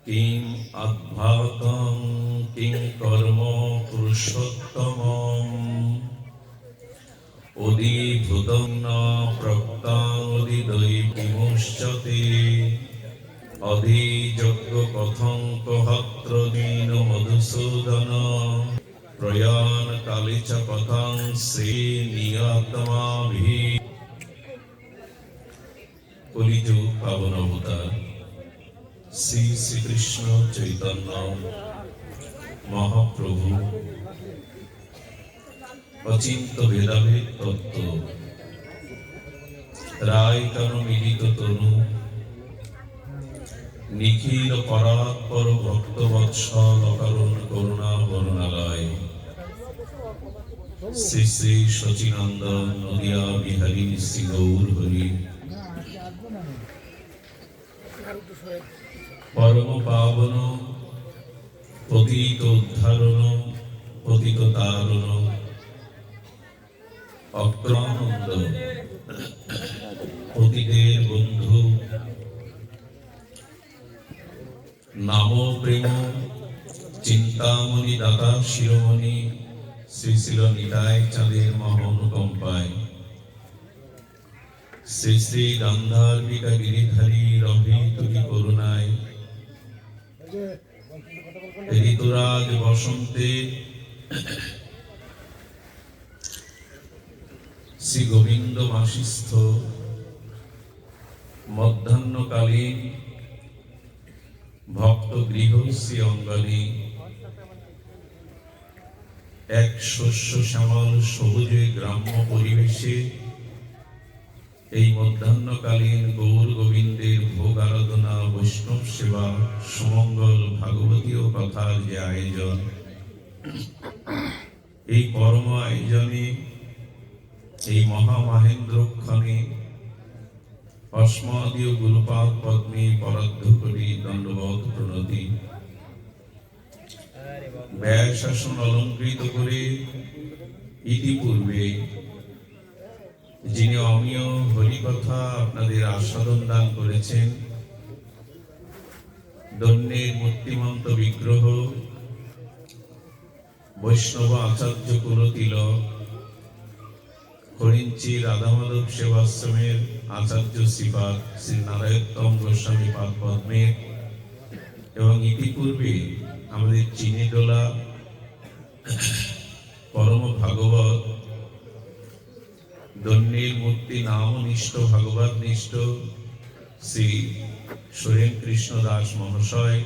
King আধ্যাত্মং king কর্ম পুরুষোত্তমম অধিভূতং ন প্রক্তাং অধিদৈবিমুচ্যতে অধিযজ্ঞ কথং কহত্র দীন মধুসূদন প্রয়াণ কালে চ কথং শ্রী নিয়তমাভি। কলিযুগ পাবন অবতার শ্রী শ্রীকৃষ্ণ চৈতন্য মহাপ্রভু অচিন্ত ভেদাভেদ তত্ত্ব রায় কেন মিলিত তনু নিখিল পরাৎপর ভক্তবৎসল অকারণ করুণা বর্ণালয় শ্রী শ্রী শচীনন্দন নদিয়া বিহারী শ্রী গৌর হরি পরম পাবন পতিত উদ্ধারণ পতিত তারণ অক্রানন্দ পতিতের বন্ধু নাম প্রেম চিন্তামণি দাতা শিরোমণি শ্রী শ্রী নিতাই চাঁদের মহানুকম্পায় শ্রী শ্রী গান্ধার্বিকা গিরিধারী রবি তুলি করুণায় ঋতুরাজ বসন্তে শ্রী গোবিন্দ মাসিস্থ মধ্যাহ্নকালীন ভক্ত গৃহ শ্রী অঙ্গনে এক শস্য শ্যামল সবুজে গ্রাম্য পরিবেশে এই মধ্যাহ্নকালীন গৌর গোবিন্দের ভোগ আরাধনা বৈষ্ণব সেবা সুমঙ্গল ভাগবতীয় কথার যে আয়োজন, এই পরম আয়োজনে এই মহামহেন্দ্রক্ষণে অস্মদীয় গুরুপাদ পদ্মে পরাধ্য করি দণ্ডবত প্রণতি ব্যয় শাসন অলঙ্কৃত করে ইতিপূর্বে যিনি অমীয় হরিকথা আপনাদের আস্বাদন দান করেছেন, দন্যের মূর্তিমন্ত বিগ্রহ বৈষ্ণব আচার্য কুলতিলক, হরিঞ্চি রাধামাধব সেবাশ্রমের আচার্য শ্রীপাদ শ্রী নারায়ণতম গোস্বামী পাদ পদ্মের এবং ইতিপূর্বে আমাদের চিনিডোলা পরম ভাগবত দন্যের মূর্তি নাম নিষ্ঠ ভাগবত নিষ্ঠ শ্রী সুরেন কৃষ্ণ দাস মহাশয়,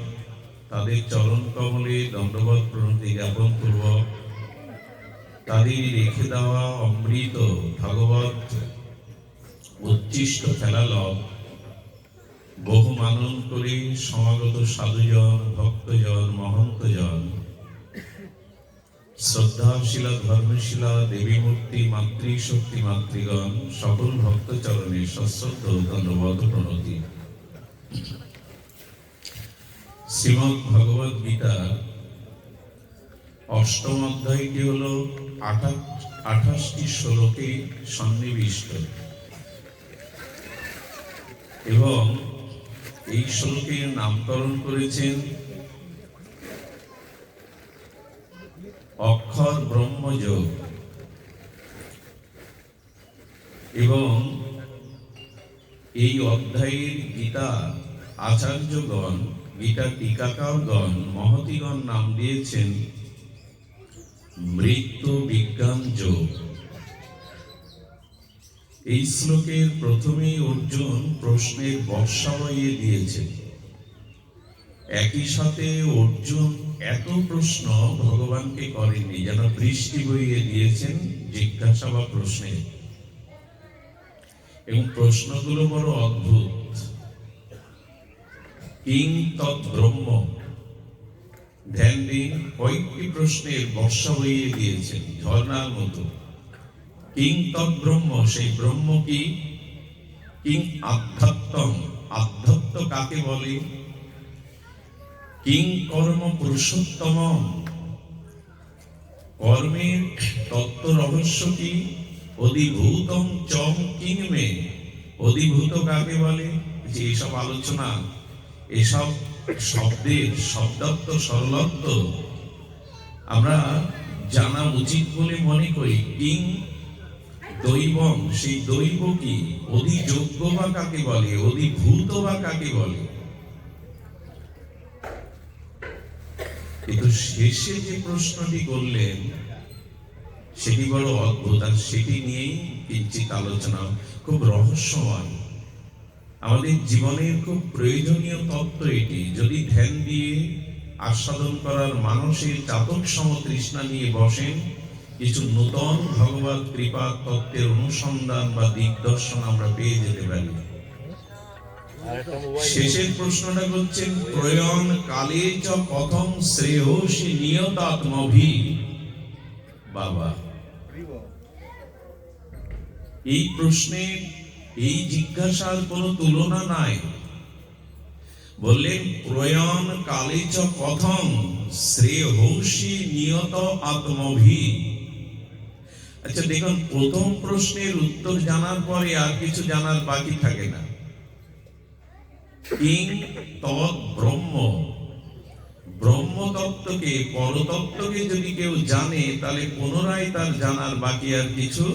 তাদের চরণ কমলে দণ্ডবত প্রণতি জ্ঞাপন পূর্বক তাদের রেখে দেওয়া অমৃত ভাগবত উচ্ছিষ্ট ফেলালক বহু মানন করে সমাগত সাধুজন, ভক্তজন, মহন্তজন, শ্রদ্ধাশীলা ধর্মশীলা দেবী মূর্তি মাতৃশক্তি মাতৃগণ সকল ভক্ত চরণে সশ্রদ্ধ দণ্ডবত প্রণতি। শ্রীমদ্ ভগবদ গীতা অষ্টম অধ্যায়টি হল 28টি শ্লোকে সন্নিবিষ্ট এবং এই শ্লোকের নামকরণ করেছেন অক্ষর ব্রহ্মযোগ এবং এই অধ্যায়ের গীতা আচার্যগণ, গীতা টিকাকারগণ, মহতিগণ নাম দিয়েছেন মৃত্যু বিজ্ঞান যোগ। এই শ্লোকের প্রথমেই অর্জুন প্রশ্নের বর্ষা বইয়ে দিয়েছে। একই সাথে অর্জুন এত প্রশ্ন ভগবানকে করেননি, যেন বৃষ্টি বইয়ে দিয়েছেন জিজ্ঞাসা বা প্রশ্নের, এবং প্রশ্নগুলো বড় অদ্ভুত। কিং তৎ ব্রহ্ম, ধ্যান দিন, কয়েকটি প্রশ্নের বর্ষা বইয়ে দিয়েছেন ঝর্ণার মতো। কিং তৎ ব্রহ্ম, সেই ব্রহ্ম কি? কিং আধ্যাত্মম, আধ্যাত্ম কাকে বলে? কিং কর্ম পুরুষোত্তমম, কর্মের তত্ত্ব রহস্য কি? অধিভূতম চম কিং মে, অধিভূত কাকে বলে? যে এইসব আলোচনা এসব শব্দের শব্দার্থ সরলার্থ আমরা জানা উচিত বলে মনে করি। কিং দৈবম, সেই দৈব কি? অধিযোগ্য বা কাকে বলে, অধিভূত বা কাকে বলে? কিন্তু শেষে যে প্রশ্নটি করলেন সেটি বড় অদ্ভুত, আর সেটি নিয়েই কিঞ্চিত আলোচনা। খুব রহস্যময়, আমাদের জীবনের খুব প্রয়োজনীয় তত্ত্ব এটি। যদি ধ্যান দিয়ে আস্বাদন করার মানুষের চাতক সম তৃষ্ণা নিয়ে বসেন, কিছু নূতন ভগবত কৃপা তত্ত্বের অনুসন্ধান বা দিগদর্শন আমরা পেয়ে যেতে পারি। শেষের প্রশ্নটা করছেন, প্রয়ণ কালে চ কথং শ্রেয়সী নিয়তাত্মভি। বাবা, এই প্রশ্নের, এই জিজ্ঞাসার কোনো তুলনা নাই। বললেন প্রয়ণ কালে চ কথং শ্রেয়সী নিয়ত আত্মভি। আচ্ছা দেখুন, প্রথম প্রশ্নের উত্তর জানার পরে আর কিছু জানার বাকি থাকে না। কিং তৎ ব্রহ্ম, ব্রহ্মতত্ত্বকে, পরতত্ত্বকে যদি কেউ জানে, তাহলে পুনরায় তার জানার বাকি আর কিছু,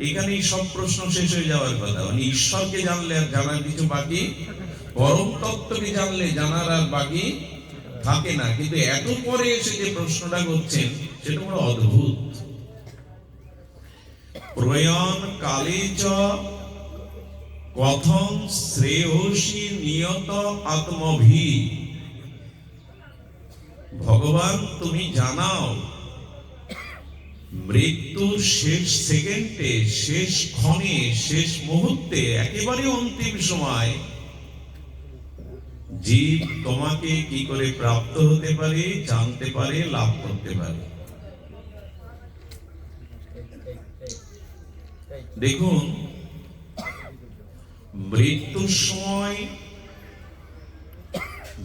এখানেই সব প্রশ্ন শেষ হয়ে যাওয়ার কথা। মানে ঈশ্বরকে জানলে আর জানার কিছু বাকি, পরম তত্ত্বকে জানলে জানার আর বাকি থাকে না। কিন্তু এত পরে এসে যে প্রশ্নটা করছেন সেটা বড় অদ্ভুত। প্রয়ণ কালে চ কথং শ্রেয়সী নিয়ত আত্মভি। ভগবান তুমি জানাও, মৃত্যুর শেষ সেকেন্ডে, শেষ ক্ষণে, শেষ মুহূর্তে, একেবারে অন্তিম সময় জীব তোমাকে কি করে প্রাপ্ত হতে পারে, জানতে পারে, লাভ করতে পারে। দেখুন, মৃত্যুর সময়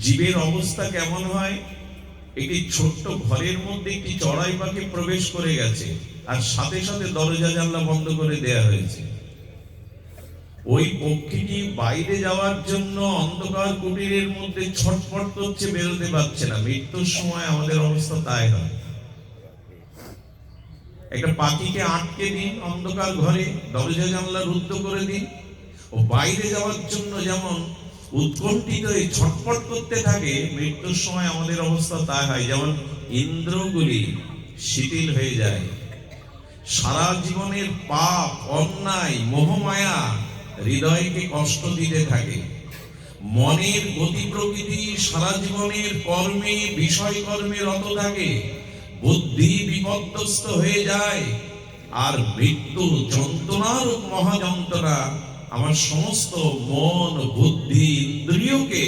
জীবের অবস্থা কেমন হয়? একটি ছোট্ট ঘরের মধ্যে একটি চড়াই পাখি প্রবেশ করে গেছে, আর সাথে সাথে দরজা জানলা বন্ধ করে দেয়া হয়েছে। ওই পক্ষীটি বাইরে যাওয়ার জন্য অন্ধকার কুটিরের মধ্যে ছটফট করছে, বেরোতে পারছে না। মৃত্যুর সময় আমাদের অবস্থা তাই হয়। একটা পাখিকে আটকে দিন অন্ধকার ঘরে, দরজা জানলা রুদ্ধ করে দিন, ও বাইরে যাওয়ার জন্য যেমন উৎকণ্ঠিত হয়ে ছটফট করতে থাকে, মৃত্যুর সময় আমাদের অবস্থা তাই হয়। যেমন ইন্দ্রগুলি শিথিল হয়ে যায়, সারা জীবনের পাপ, অন্যায়, মোহমায়া হৃদয়কে কষ্ট দিতে থাকে, মনের গতি প্রকৃতি সারা জীবনের কর্মে, বিষয় কর্মে রত থাকে, বুদ্ধি বিপর্যস্ত হয়ে যায়। আর মৃত্যু যন্ত্রণার মহাযন্ত্রণা আমার সমস্ত মন, বুদ্ধি, ইন্দ্রিয়কে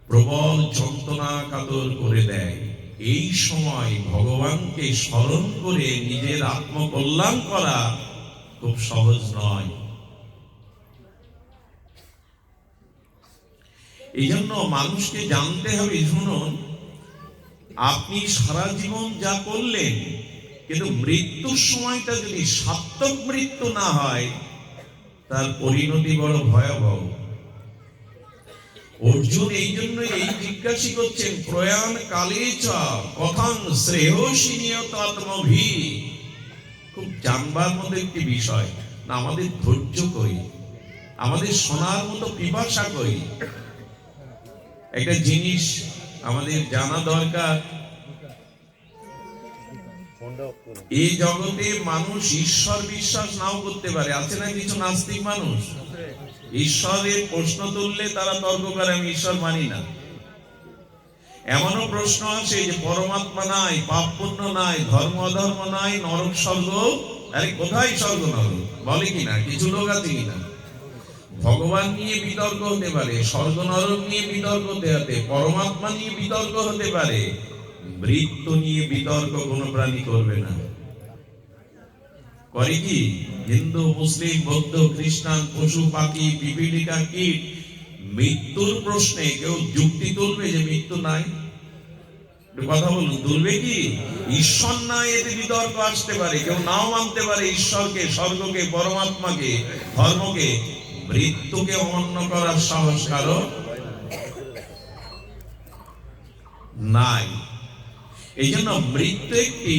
প্রবল যন্ত্রণা কাতর করে দেয়। এই সময় ভগবানকে স্মরণ করে নিজের আত্মকল্যাণ করা খুব সহজ নয়। এই জন্য মানুষকে জানতে হবে, শুনুন, আপনি সারা জীবন যা করলেন, কিন্তু মৃত্যুর সময়টা যদি সার্থক মৃত্যু না হয়, তার পরিণতি বড় ভয়াবহ। অর্জুন এই জন্য এই জিজ্ঞাসা করছেন, প্রয়াণ কালে চ কথং শ্রেয়সী নিয়ত আত্মভি। খুব জানবার মতো একটি বিষয় না, আমাদের ধৈর্য কই, আমাদের শোনার মতো পিপাসা কই। একটা জিনিস আমাদের জানা দরকার, এই জগতে মানুষ ঈশ্বর বিশ্বাস নাও করতে পারে। আছে না কিছু নাস্তিক মানুষ, ঈশ্বরের প্রশ্ন তুললে তারা তর্ক করে, আমি ঈশ্বর মানি না। এমনও প্রশ্ন আছে যে পরমাত্মা নাই, পাপ পুণ্য নাই, ধর্ম অধর্ম নাই, নরক স্বর্গ, আরে কোথায় স্বর্গ নরক বলে কিনা? কিছু লোক আছে কিনা? ভগবান নিয়ে বিতর্ক হতে পারে, স্বর্গ নরক নিয়ে বিতর্ক হতে পারে, পরমাত্মা নিয়ে বিতর্ক হতে পারে, মৃত্যু নিয়ে বিতর্ক কোনো প্রাণী করবে না। করে কি? হিন্দু, মুসলিম, বৌদ্ধ, খ্রিস্টান, পশু পাখি, পিপীলিকা, কীট, মৃত্যুর প্রশ্নে কেউ যুক্তি তুলবে যে মৃত্যু নাই? কথা বলুন, তুলবে কি? ঈশ্বর নাই এতে বিতর্ক আসতে পারে, কেউ নাও মানতে পারে ঈশ্বরকে, স্বর্গকে, পরমাত্মাকে, ধর্মকে। মৃত্যুকে অমান্য করার সাহস কারো নাই। এই জন্য মৃত্যু একটি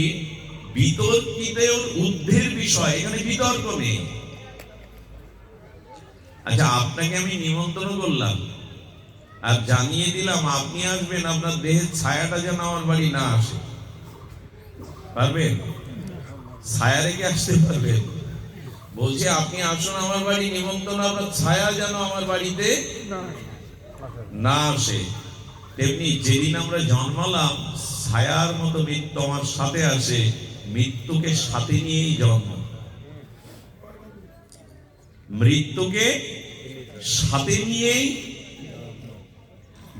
বিতর্কিত ঊর্ধ্বের বিষয়, এখানে বিতর্ক নেই। আচ্ছা, আপনাকে আমি নিমন্ত্রণ করলাম আর জানিয়ে দিলাম আপনি আসবেন, আপনার দেহের ছায়াটা যেন আমার বাড়ি না আসে, পারবেন? ছায়া রেখে আসতে পারবেন? বলছে আপনি আসুন আমার বাড়ি, নিমন্ত্রণ, আপনার ছায়া যেন আমার বাড়িতে না আসে। তেমনি যেদিন আমরা জন্মালাম, ছায়ার মতো মৃত্যু আমার সাথে আসে, মৃত্যুকে সাথে নিয়েই জন্ম। মৃত্যুকে সাথে নিয়েই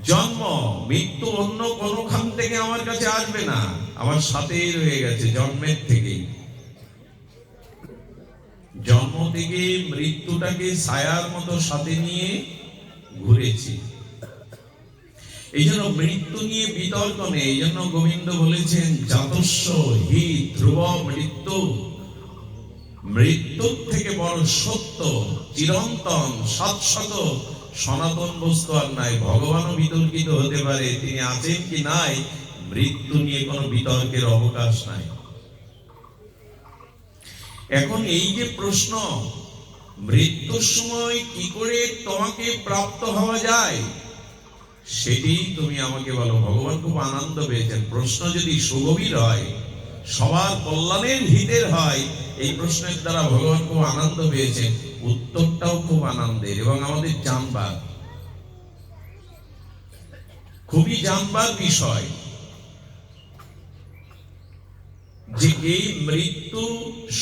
জন্ম। মৃত্যু অন্য কোনখান থেকে আমার কাছে আসবে না, আমার সাথেই রয়ে গেছে জন্মের থেকেই। জন্ম থেকে মৃত্যুটাকে ছায়ার মতো সাথে নিয়ে ঘুরেছি। এই জন্য মৃত্যু নিয়ে বিতর্ক নেই। এই জন্য গোবিন্দ বলেছেন জাতস্য হি ধ্রুব মৃত্যু, মৃত্যুর থেকে বড় সত্য চিরন্তন শাশ্বত সনাতন বস্তু আর নাই। ভগবানও বিতর্কিত হতে পারে, তিনি আছেন কি নাই, মৃত্যু নিয়ে কোনো বিতর্কের অবকাশ নাই। এখন এই যে প্রশ্ন, মৃত্যুর সময় কি করে তোমাকে প্রাপ্ত হওয়া যায়, সেটি তুমি আমাকে বলো। ভগবান খুব আনন্দ পেয়েছেন। প্রশ্ন যদি সুগভীর হয়, সবার কল্যাণের হিতের হয়, এই প্রশ্নের দ্বারা ভগবান খুব আনন্দ পেয়েছেন। উত্তরটাও খুব আনন্দের এবং আমাদের জানবার, খুবই জানবার বিষয় যে এই মৃত্যু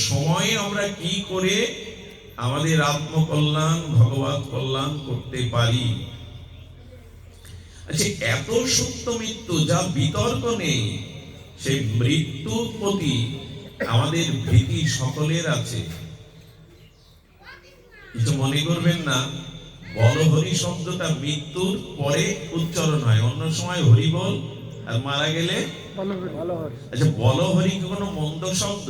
সময়ে আমরা কি করে আমাদের আত্মকল্যাণ ভগবত কল্যাণ করতে পারি। আচ্ছা, এত সত্য মৃত্যু যা বিতর্ক নেই, সেই মৃত্যুর প্রতি আমাদের ভীতি সকলের আছে। কিছু মনে করবেন না, বলহরি শব্দটা মৃত্যুর পরে উচ্চারণ হয়, অন্য সময় হরি বল, আর মারা গেলে আচ্ছা, বলহরি কি কোনো মন্দ শব্দ,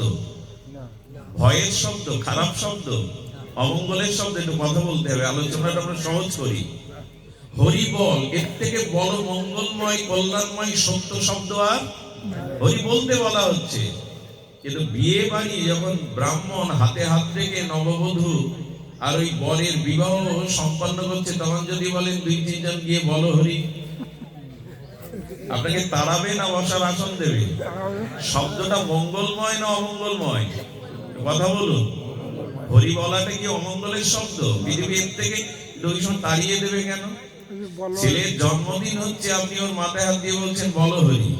ভয়ের শব্দ, খারাপ শব্দ, অমঙ্গলের শব্দ? একটু কথা বলতে হবে, আলোচনাটা আমরা সহজ করি। হরি বল, এর থেকে বড় মঙ্গলময় কল্যাণময় সত্য শব্দ আর হরি বলতে বলা হচ্ছে। কিন্তু বিয়ে বাড়ি যখন ব্রাহ্মণ হাতে হাত রেখে নববধূ আর ওই বরের বিবাহ সম্পন্ন করছে, তখন যদি বলেন 2-3 জন গিয়ে বলো হরি, আপনাকে তাড়াবে না বসার আসন দেবে? শব্দটা মঙ্গলময় না অমঙ্গলময়? কথা বলুন। হরি বলাটা কি অমঙ্গলের শব্দ? পৃথিবীর থেকে তাড়িয়ে দেবে কেন? ছেলের জন্মদিন হচ্ছে, আপনি ওর মাথায় হাত দিয়ে বলছেন বলো হরি,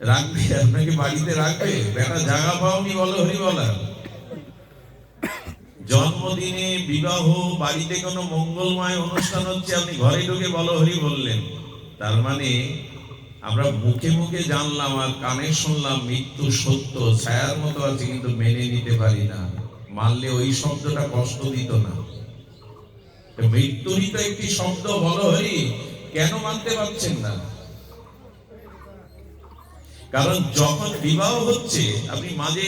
রাখবে? আপনাকে বাড়িতে রাখবে? বেটা জায়গা পাওনি বলো হরি বলা? জন্মদিনে, বিবাহ, বাড়িতে কোনো মঙ্গলময় অনুষ্ঠান হচ্ছে, আপনি ঘরে ঢুকে বলো হরি বললেন। তার মানে আমরা মুখে মুখে জানলাম আর কানে শুনলাম মৃত্যু সত্য, ছায়ার মতো আছে, কিন্তু মেনে নিতে পারি না। মানলে ওই শব্দটা কষ্ট দিত না? মৃত্যুরই তো একটি শব্দ বলো হরি, কেন মানতে পারছেন না? কারণ যখন বিবাহ হচ্ছে, আপনি মাঝে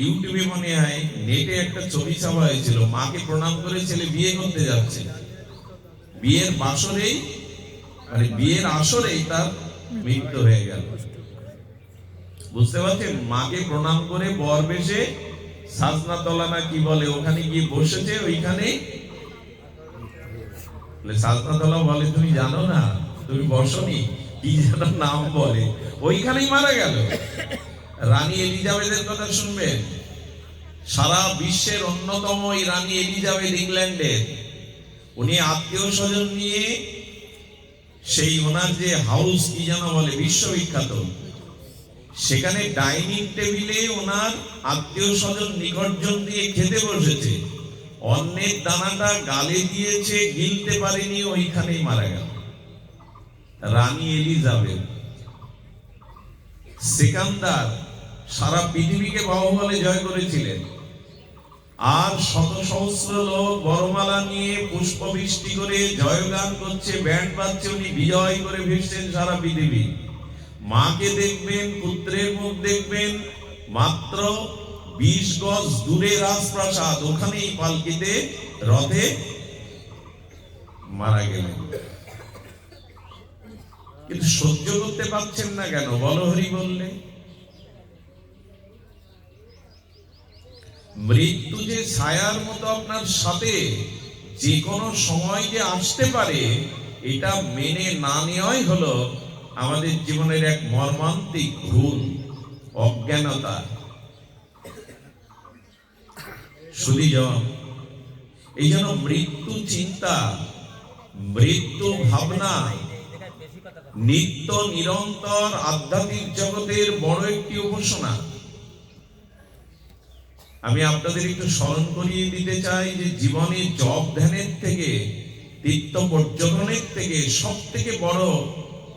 ইউটিউবে মনে হয় নেটে একটা ছবি ছাপা হয়েছিল, মাকে প্রণাম করে ছেলে বিয়ে করতে যাচ্ছে, বিয়ের বাসরেই মানে বিয়ের আসরেই তার মৃত্যু হয়ে গেল। বুঝতে পারছেন? মাকে প্রণাম করে বর বেশে সাজনা তলা না কি বলে, ওখানে গিয়ে বসেছে, ওইখানে সাজনা তলা বলে, তুমি জানো না, তুমি বসনি, কি যেন নাম বলে, ওইখানেই মারা গেল। রানী এলিজাবেথের কথা শুনবেন, সারা বিশ্বের অন্যতম এই রানী এলিজাবেথ ইংল্যান্ডের, উনি আত্মীয় স্বজন নিয়ে সেই ওনার যে হাউস কি যেন বলে বিশ্ববিখ্যাত, সেখানে ডাইনিং টেবিলে ওনার আত্মীয় স্বজন নিকটজন দিয়ে খেতে বসেছে, অন্নের দানাটা গালে দিয়েছে, গিলতে পারেনি, ওইখানেই মারা গেল। রানী এলিজাবেথ। সিকান্দার সারা পৃথিবীকে বাহুবলে জয় করেছিলেন, আর শত সহস্র লোক বরমালা নিয়ে পুষ্প বৃষ্টি করে জয়গান করছে, ব্যান্ড বাজছে, উনি বিজয় করে ফিরছেন সারা পৃথিবী। মাকে দেখবেন, পুত্রের মুখ দেখবেন, মাত্র 20 গজ দূরে রাজপ্রাসাদ, ওখানেই পালকিতে রথে মারা গেলেন। কিন্তু সহ্য করতে পারছেন না কেন? বলো হরি বললে। মৃত্যু যে ছায়ার মতো আপনার সাথে যে কোনো সময় যে আসতে পারে, এটা মেনে না নেওয়াই হলো আমাদের জীবনের এক মর্মান্তিক ভুল, অজ্ঞানতা। শুধুজন এই জন্য মৃত্যু চিন্তা, মৃত্যু ভাবনা নিত্য নিরন্তর আধ্যাত্মিক জগতের বড় একটি উপাসনা। আমি আপনাদের একটু স্মরণ করিয়ে দিতে চাই যে জীবনে জপ ধ্যানের থেকে, তীর্থ পর্যটনের থেকে সব থেকে বড়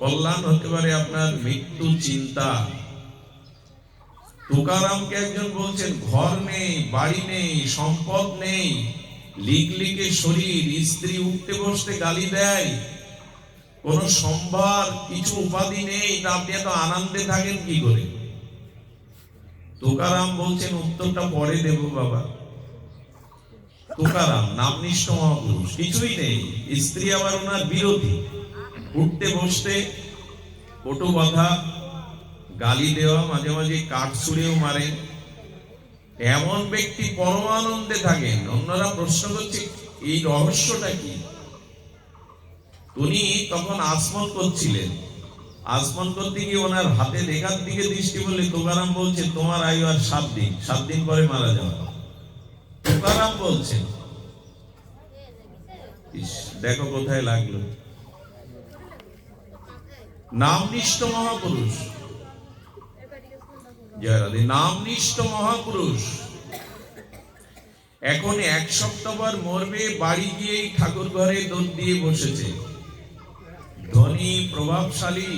কল্যাণ হতে পারে আপনার মৃত্যু চিন্তা। তুকারামকে একজন বলছেন, ঘর নেই, বাড়ি নেই, সম্পদ নেই, লিকলিকে শরীর, স্ত্রী উঠতে বসতে গালি দেয়, কোন সম্ভার কিছু উপাধি নেই, তা আপনি এত আনন্দে থাকেন কি করে? তুকারাম বলছেন, উত্তরটা পরে দেব বাবা। তুকারাম নামনিষ্ঠ মহাপুরুষ, কিছুই নেই, স্ত্রী আবার ওনার বিরোধী, উঠতে বসতে কটু কথা, গালি দেওয়া, মাঝে মাঝে কাঠ ছুঁড়েও মারেন, এমন ব্যক্তি পরমানন্দে থাকেন। অন্যরা প্রশ্ন করছে এই রহস্যটা কি? উনি তখন আসমন করছিলেন, আসমন করতে গিয়ে ওনার হাতে রেখার দিকে দৃষ্টি বলে তুকারাম বলছে, তোমার আয়ু আর 7 দিন, 7 দিন পরে মারা যাওয়া। তুকারাম বলছেন, দেখো কোথায় লাগলো। নামনিষ্ঠ মহাপুরুষ, জয়রাধে, নামনিষ্ঠ মহাপুরুষ। এখন 1 সপ্তাহ পর মরবে, বাড়ি গিয়েই ঠাকুর ঘরে দোল দিয়ে বসেছে। ধনী প্রভাবশালী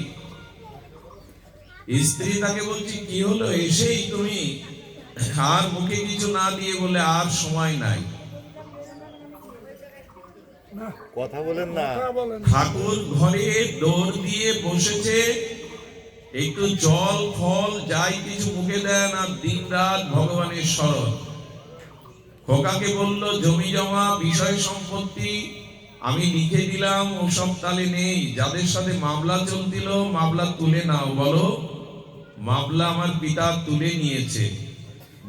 স্ত্রী তাকে বলছে, কি হলো, এসেই তুমি? আর মুখে কিছু না দিয়ে বলে, আর সময় নাই, কথা বলেন না। ঠাকুর ঘরে দৌড় দিয়ে বসেছে, একটু জল ফল যাই কিছু মুখে দেন, আর দিন রাত ভগবানের স্মরণ। খোকাকে বলল, জমি জমা বিষয় সম্পত্তি আমি লিখে দিলাম, ওসব তালে নেই, যাদের সাথে মামলা চলছিল মামলা তুলে নাও। বলো, মামলা আমার পিতা তুলে নিয়েছে।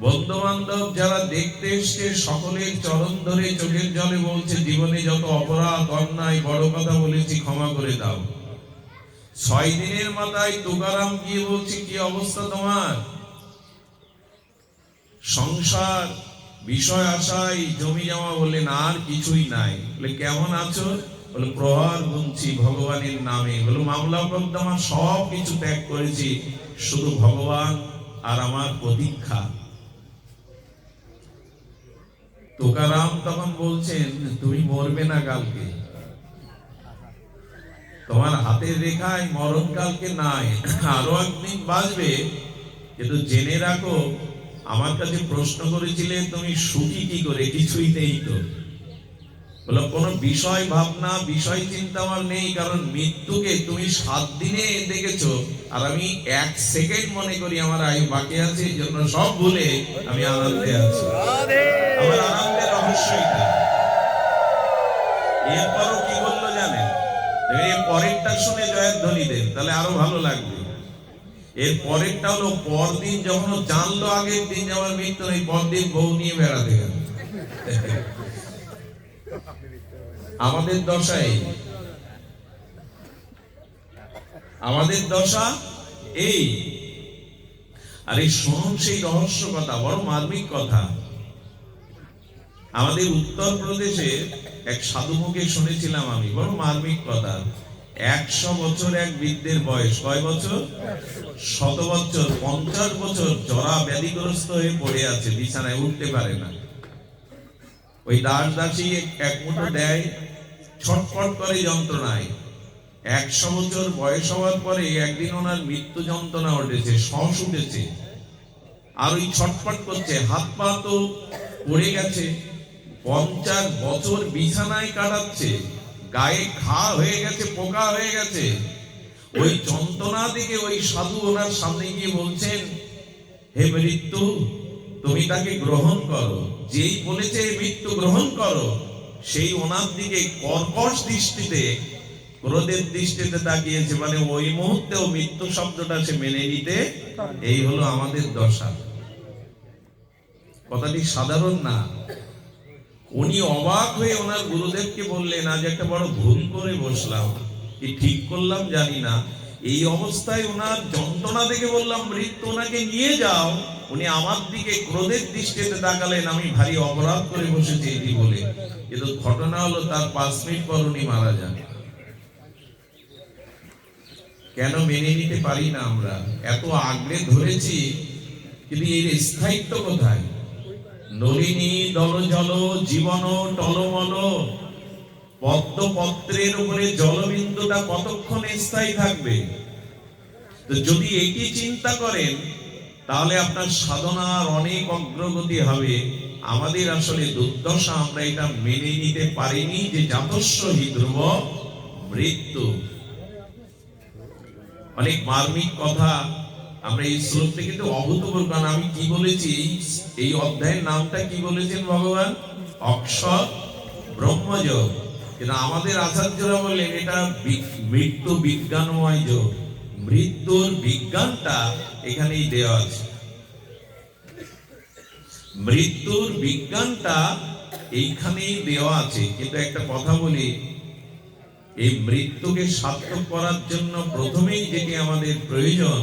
বন্ধু বান্ধব যারা দেখতে এসছে সকলের চরণ ধরে চোখের জলে বলছে, জীবনে যত অপরাধ অন্যায় বড় কথা বলেছি ক্ষমা করে দাও। 6 দিনের মাথায় তুকারাম গিয়ে বলছে, কি অবস্থা তোমার? সংসার, বিষয় আশাই, জমি জমা, বললেন আর কিছুই নাই। বলে কেমন আছো? বলে প্রহার গুনছি ভগবানের নামে। বলে মামলা মোকদ্দমা সব কিছু ত্যাগ করেছি, শুধু ভগবান আর আমার প্রতীক্ষা। তুকারাম তখন বলছেন, তুমি মরবে না কালকে, তোমার হাতের রেখায় মরণ কালকে নাই, আরো একদিন বাঁচবে, কিন্তু জেনে রাখো আমার কাছে প্রশ্ন করেছিলে তুমি সুখী কি করে, কিছুই নেই তো। বলো কোন বিষয় ভাবনা, বিষয় চিন্তা আমার নেই, কারণ মৃত্যুকে তুমি 7 দিনে দেখেছো, আর আমি 1 সেকেন্ড মনে করি আমার আয়ু বাকি আছে, এই জন্য সব ভুলে আমি আনন্দে আছি। আমার আনন্দের রহস্য এটা। এরপরও কি বললো জানেন? এর পরেরটা শুনে জয়ধ্বনি দেন, তাহলে আরো ভালো লাগবে। এর পরেরটা হলো, পরদিন যখন জানলো আগের দিন আমার মৃত্যু নেই, পরদিন বউ নিয়ে বেড়াতে গেল। আমাদের দশায়, আমাদের দশা এই। আর এই শুনুন সেই রহস্য কথা, বড় মার্মিক কথা। আমাদের উত্তরপ্রদেশে এক সাধু মুখে শুনেছিলাম আমি, বড় মার্মিক কথা। 100 বছর এক বৃদ্ধের বয়স, কয় বছর? 100 বছর। 50 বছর জরা ব্যাধিগ্রস্ত হয়ে পড়ে আছে, বিছানায় উঠতে পারে না। ওই দাস দাসী এক মুঠো দেয়, ছটফট করে যন্ত্রণায়। 100 বছর বয়স হওয়ার পরে একদিন ওনার মৃত্যু যন্ত্রণা উঠেছে, শ্বাস উঠেছে, আর ওই ছটফট করছে, হাত পা তো পড়ে গেছে। 50 বছর বিছানায় কাটাচ্ছে, গায়ে ঘা হয়ে গেছে, পোকা হয়ে গেছে। ওই যন্ত্রণা থেকে ওই সাধু ওনার সামনে গিয়ে বলছেন, হে মৃত্যু, তুমি তাকে গ্রহণ করো। যেই বলেছে মৃত্যু গ্রহণ করো, সেই ওনার দিকে কর্কশ দৃষ্টিতে, ক্রোধের দৃষ্টিতে তাকিয়েছে, মানে ওই মুহূর্তেও মৃত্যু শব্দটা সে মেনে নিতে, এই হলো আমাদের দশা। কথাটি সাধারণ না। উনি অবাক হয়ে ওনার গুরুদেবকে বললেন, আজ একটা বড় ভুল করে বসলাম, কি ঠিক করলাম জানি না। এই অবস্থায় ওনার যন্ত্রণা দেখে বললাম, মৃত্যু ওনাকে নিয়ে যাও। উনি আমার দিকে ক্রোধের দৃষ্টিতে তাকালেন, আমি ভারী অপরাধ করে বসেছি এটি বলে। কিন্তু ঘটনা হলো তার 5 মিনিট পর উনি মারা যান। কেন মেনে নিতে পারি না আমরা? এত আগলে ধরেছি, কিন্তু এর স্থায়িত্ব কোথায়? নলিনী দল জল জীবন টলমল, পদ্ম পত্রের উপরে জলবিন্দুটা কতক্ষণ স্থায়ী থাকবে? তো যদি এটি চিন্তা করেন, তাহলে আপনার সাধনার অনেক অগ্রগতি হবে। আমাদের আসলে দুর্দশা, আমরা এটা মেনে নিতে পারিনি যে জাতস্য হি ধ্রুব মৃত্যু। অনেক মার্মিক কথা। আমরা এই শ্লোকটা কিন্তু অভূতপূর্ব। কারণ আমি কি বলেছি, এই অধ্যায়ের নামটা কি বলেছেন ভগবান? অক্ষর ব্রহ্মযোগ। কিন্তু আমাদের আচার্যরা বললেন এটা মৃত্যু বিজ্ঞানময় যোগ। মৃত্যুর বিজ্ঞানটা এখানেই দেওয়া আছে। মৃত্যুর বিজ্ঞানটা এইখানেই দেওয়া আছে। কিন্তু একটা কথা বলি, এই মৃত্যুকে সার্থক করার জন্য প্রথমেই যেটি আমাদের প্রয়োজন,